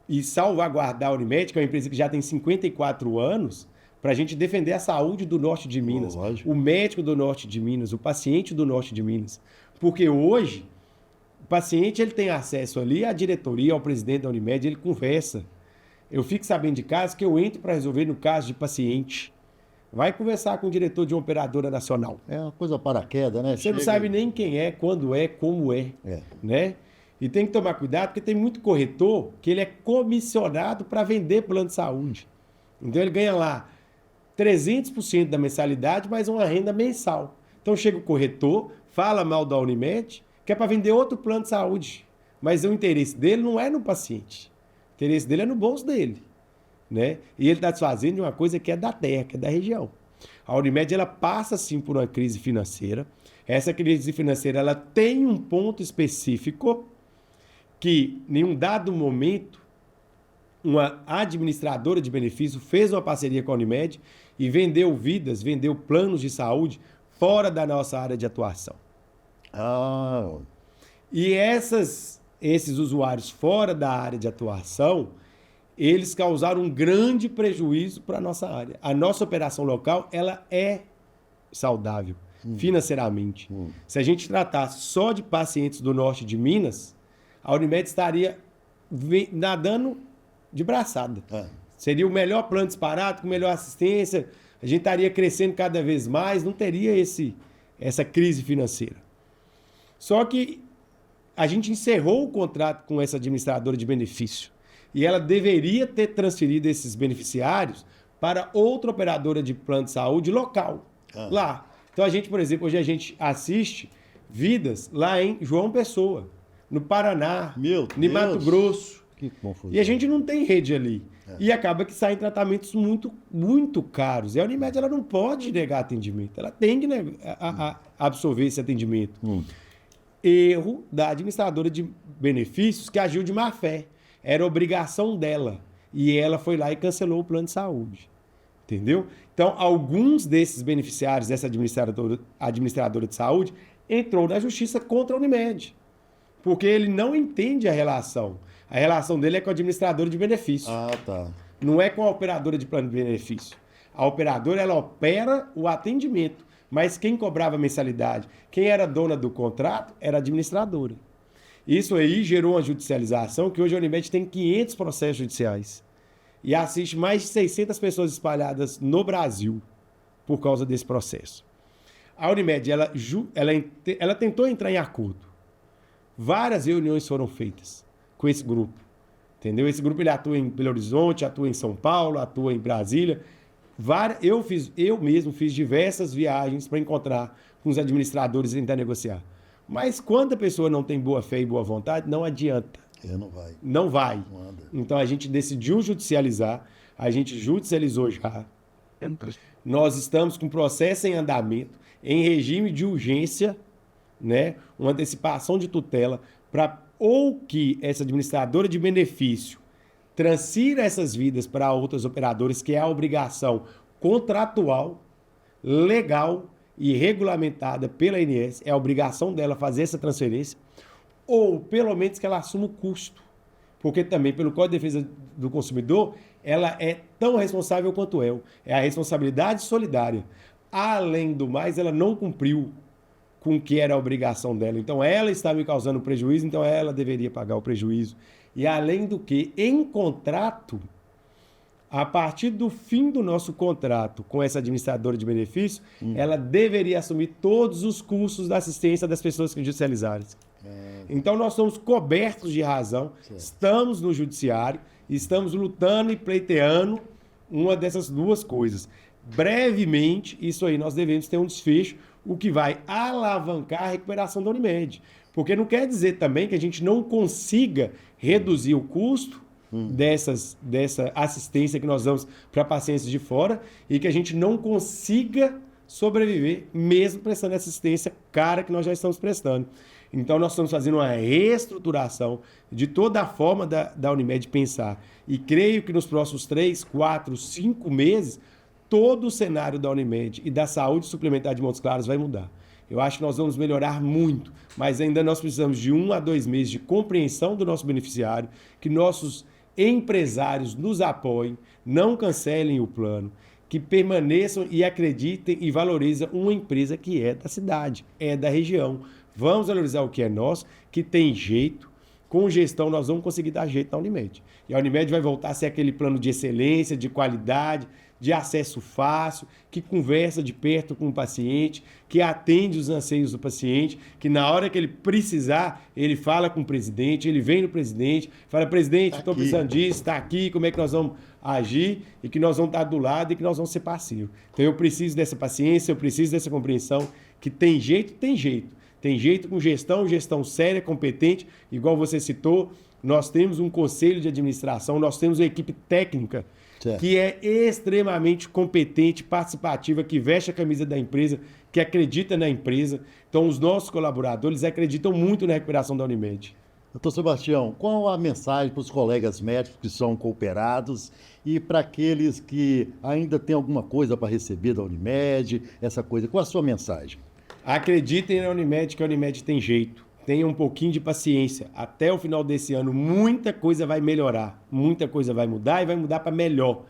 e salvaguardar a Unimed, que é uma empresa que já tem 54 anos, para a gente defender a saúde do norte de Minas, o médico do norte de Minas, o paciente do norte de Minas. Porque hoje, o paciente ele tem acesso ali à diretoria, ao presidente da Unimed, ele conversa. Eu fico sabendo de casos que eu entro para resolver no caso de paciente. Vai conversar com o diretor de uma operadora nacional. É uma coisa paraquedas, né? Você não sabe nem quem é, quando é, como é. Né? E tem que tomar cuidado, porque tem muito corretor que ele é comissionado para vender plano de saúde. Então ele ganha lá 300% da mensalidade, mais uma renda mensal. Então chega o corretor, fala mal da Unimed, que é para vender outro plano de saúde, mas o interesse dele não é no paciente. O interesse dele é no bolso dele, né? E ele está desfazendo de uma coisa que é da terra, que é da região. A Unimed, ela passa, sim, por uma crise financeira. Essa crise financeira, ela tem um ponto específico que, em um dado momento, uma administradora de benefício fez uma parceria com a Unimed e vendeu vidas, vendeu planos de saúde fora da nossa área de atuação. Ah, E esses usuários fora da área de atuação, eles causaram um grande prejuízo para a nossa área. A nossa operação local, ela é saudável financeiramente. Se a gente tratasse só de pacientes do norte de Minas, a Unimed estaria nadando de braçada. Seria o melhor plano disparado, com melhor assistência, a gente estaria crescendo cada vez mais, não teria essa crise financeira. Só que a gente encerrou o contrato com essa administradora de benefício e ela deveria ter transferido esses beneficiários para outra operadora de plano de saúde local, lá. Então, por exemplo, hoje a gente assiste vidas lá em João Pessoa, no Paraná, em Mato Grosso. Que confusão. E a gente não tem rede ali. E acaba que saem tratamentos muito, muito caros. E a Unimed, ela não pode negar atendimento. Ela tem que absorver esse atendimento. Erro da administradora de benefícios que agiu de má fé. Era obrigação dela. E ela foi lá e cancelou o plano de saúde. Entendeu? Então, alguns desses beneficiários dessa administradora de saúde entrou na justiça contra a Unimed. Porque ele não entende a relação. A relação dele é com a administradora de benefício. Tá. Não é com a operadora de plano de benefício. A operadora, ela opera o atendimento. Mas quem cobrava mensalidade, quem era dona do contrato, era a administradora. Isso aí gerou uma judicialização que hoje a Unimed tem 500 processos judiciais. E assiste mais de 600 pessoas espalhadas no Brasil por causa desse processo. A Unimed, ela tentou entrar em acordo. Várias reuniões foram feitas com esse grupo. Entendeu? Esse grupo ele atua em Belo Horizonte, atua em São Paulo, atua em Brasília. Eu mesmo fiz diversas viagens para encontrar com os administradores e tentar negociar. Mas quando a pessoa não tem boa fé e boa vontade, não adianta. Não vai. Não vai. Não anda. Então a gente decidiu judicializar, a gente judicializou já. Nós estamos com processo em andamento, em regime de urgência, né? Uma antecipação de tutela para ou que essa administradora de benefício transfira essas vidas para outras operadoras, que é a obrigação contratual, legal e regulamentada pela ANS, é a obrigação dela fazer essa transferência, ou pelo menos que ela assuma o custo. Porque também, pelo Código de Defesa do Consumidor, ela é tão responsável quanto eu. É a responsabilidade solidária. Além do mais, ela não cumpriu com o que era a obrigação dela. Então, ela está me causando prejuízo, então ela deveria pagar o prejuízo. E além do que, em contrato, a partir do fim do nosso contrato com essa administradora de benefício, ela deveria assumir todos os custos da assistência das pessoas judicializadas. Então, nós somos cobertos de razão, estamos no judiciário, estamos lutando e pleiteando uma dessas duas coisas. Brevemente, isso aí, nós devemos ter um desfecho, o que vai alavancar a recuperação da Unimed. Porque não quer dizer também que a gente não consiga reduzir o custo dessa assistência que nós damos para pacientes de fora e que a gente não consiga sobreviver, mesmo prestando assistência cara que nós já estamos prestando. Então, nós estamos fazendo uma reestruturação de toda a forma da Unimed pensar. E creio que nos próximos 3, 4, 5 meses, todo o cenário da Unimed e da saúde suplementar de Montes Claros vai mudar. Eu acho que nós vamos melhorar muito, mas ainda nós precisamos de 1 a 2 meses de compreensão do nosso beneficiário, que nossos empresários nos apoiem, não cancelem o plano, que permaneçam e acreditem e valorizem uma empresa que é da cidade, é da região. Vamos valorizar o que é nosso, que tem jeito. Com gestão, nós vamos conseguir dar jeito na Unimed. E a Unimed vai voltar a ser aquele plano de excelência, de qualidade, de acesso fácil, que conversa de perto com o paciente, que atende os anseios do paciente, que na hora que ele precisar, ele fala com o presidente, ele vem no presidente, fala, presidente, estou precisando disso, está aqui, como é que nós vamos agir, e que nós vamos estar do lado e que nós vamos ser parceiros. Então eu preciso dessa paciência, eu preciso dessa compreensão, que tem jeito, tem jeito. Tem jeito com gestão séria, competente, igual você citou. Nós temos um conselho de administração, nós temos uma equipe técnica que é extremamente competente, participativa, que veste a camisa da empresa, que acredita na empresa. Então, os nossos colaboradores acreditam muito na recuperação da Unimed. Doutor Sebastião, qual a mensagem para os colegas médicos que são cooperados e para aqueles que ainda têm alguma coisa para receber da Unimed, essa coisa? Qual a sua mensagem? Acreditem na Unimed, que a Unimed tem jeito. Tenham um pouquinho de paciência. Até o final desse ano, muita coisa vai melhorar. Muita coisa vai mudar e vai mudar para melhor.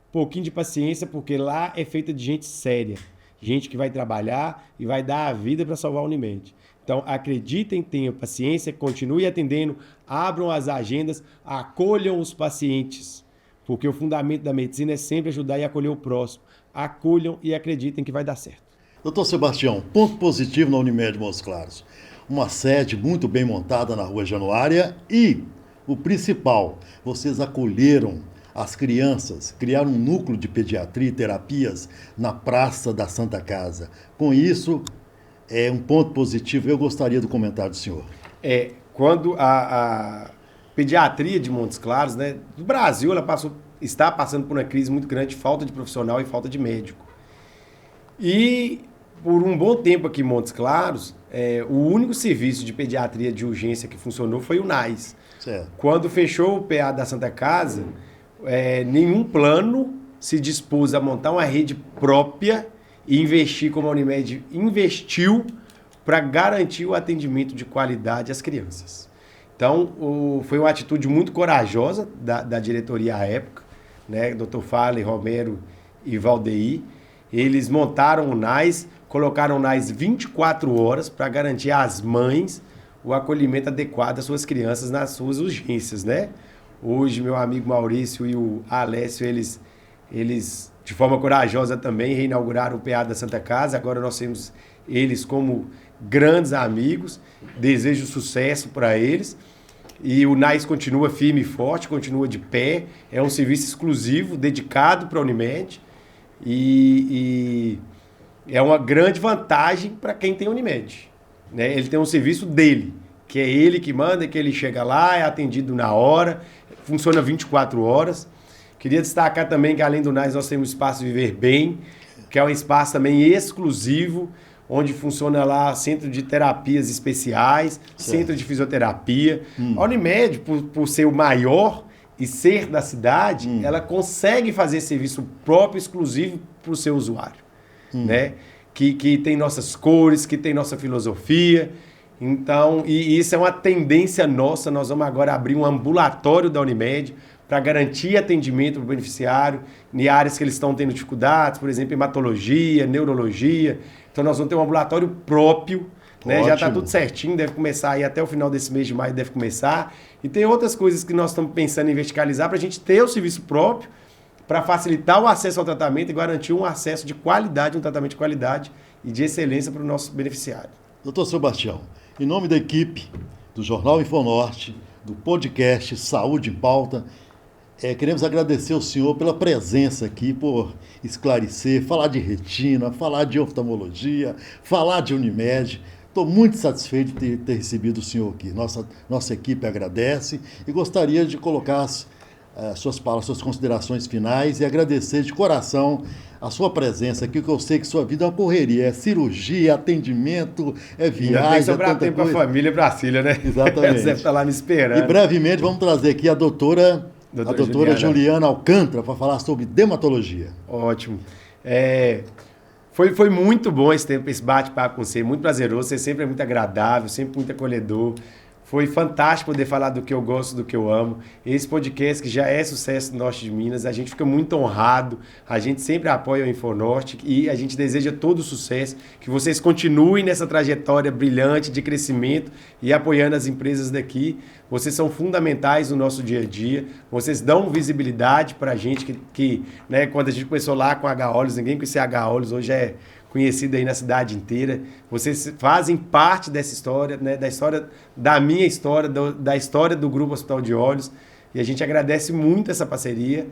Um pouquinho de paciência, porque lá é feita de gente séria. Gente que vai trabalhar e vai dar a vida para salvar a Unimed. Então, acreditem, tenham paciência, continue atendendo, abram as agendas, acolham os pacientes. Porque o fundamento da medicina é sempre ajudar e acolher o próximo. Acolham e acreditem que vai dar certo. Doutor Sebastião, ponto positivo na Unimed Montes Claros. Uma sede muito bem montada na Rua Januária e, o principal, vocês acolheram as crianças, criaram um núcleo de pediatria e terapias na Praça da Santa Casa. Com isso, é um ponto positivo. Eu gostaria do comentário do senhor. Quando a pediatria de Montes Claros, né, do Brasil, ela está passando por uma crise muito grande de falta de profissional e falta de médico. E por um bom tempo aqui em Montes Claros, o único serviço de pediatria de urgência que funcionou foi o NAIS. Certo. Quando fechou o PA da Santa Casa, nenhum plano se dispôs a montar uma rede própria e investir como a Unimed investiu para garantir o atendimento de qualidade às crianças. Então, foi uma atitude muito corajosa da diretoria à época, né? Dr. Farley, Romero e Valdeir. Eles montaram o NAIS, colocaram o NAIS 24 horas para garantir às mães o acolhimento adequado às suas crianças nas suas urgências, né? Hoje, meu amigo Maurício e o Alessio, eles de forma corajosa também reinauguraram o PA da Santa Casa. Agora nós temos eles como grandes amigos. Desejo sucesso para eles. E o NAIS continua firme e forte, continua de pé. É um serviço exclusivo, dedicado para a Unimed. E é uma grande vantagem para quem tem Unimed, né? Ele tem um serviço dele, que é ele que manda, que ele chega lá, é atendido na hora, funciona 24 horas. Queria destacar também que além do NAIS nós temos o Espaço Viver Bem, que é um espaço também exclusivo, onde funciona lá centro de terapias especiais, centro de fisioterapia. A Unimed, por ser o maior e ser da cidade, ela consegue fazer serviço próprio, exclusivo para o seu usuário, né? Que tem nossas cores, que tem nossa filosofia. Então, e isso é uma tendência nossa. Nós vamos agora abrir um ambulatório da Unimed para garantir atendimento para o beneficiário em áreas que eles estão tendo dificuldades, por exemplo, hematologia, neurologia. Então, nós vamos ter um ambulatório próprio, né? Já está tudo certinho, deve começar aí até o final desse mês de maio, deve começar. E tem outras coisas que nós estamos pensando em verticalizar para a gente ter o serviço próprio, para facilitar o acesso ao tratamento e garantir um acesso de qualidade, um tratamento de qualidade e de excelência para o nosso beneficiário. Doutor Sebastião, em nome da equipe do Jornal Infonorte, do podcast Saúde em Pauta, queremos agradecer ao senhor pela presença aqui, por esclarecer, falar de retina, falar de oftalmologia, falar de Unimed. Estou muito satisfeito de ter recebido o senhor aqui. Nossa equipe agradece e gostaria de colocar suas palavras, suas considerações finais e agradecer de coração a sua presença aqui, que eu sei que sua vida é uma correria, é cirurgia, atendimento, é viagem. Tem que sobrar tempo para a família, para a filha, né? Exatamente. Você deve estar lá me esperando. E brevemente vamos trazer aqui a doutora Juliana Alcântara para falar sobre dermatologia. Ótimo. Foi muito bom esse bate-papo com você, muito prazeroso, você sempre é muito agradável, sempre muito acolhedor. Foi fantástico poder falar do que eu gosto, do que eu amo. Esse podcast que já é sucesso no Norte de Minas, a gente fica muito honrado, a gente sempre apoia o Infonorte e a gente deseja todo o sucesso, que vocês continuem nessa trajetória brilhante de crescimento e apoiando as empresas daqui. Vocês são fundamentais no nosso dia a dia, vocês dão visibilidade para a gente que né, quando a gente começou lá com H-Olhos, ninguém conhecia H-Olhos, hoje é conhecido aí na cidade inteira. Vocês fazem parte dessa história, né, da história da minha história, da história do Grupo Hospital de Olhos. E a gente agradece muito essa parceria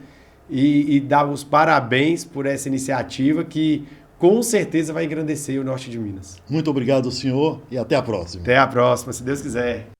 e dá os parabéns por essa iniciativa que com certeza vai engrandecer o norte de Minas. Muito obrigado, senhor, e até a próxima. Até a próxima, se Deus quiser.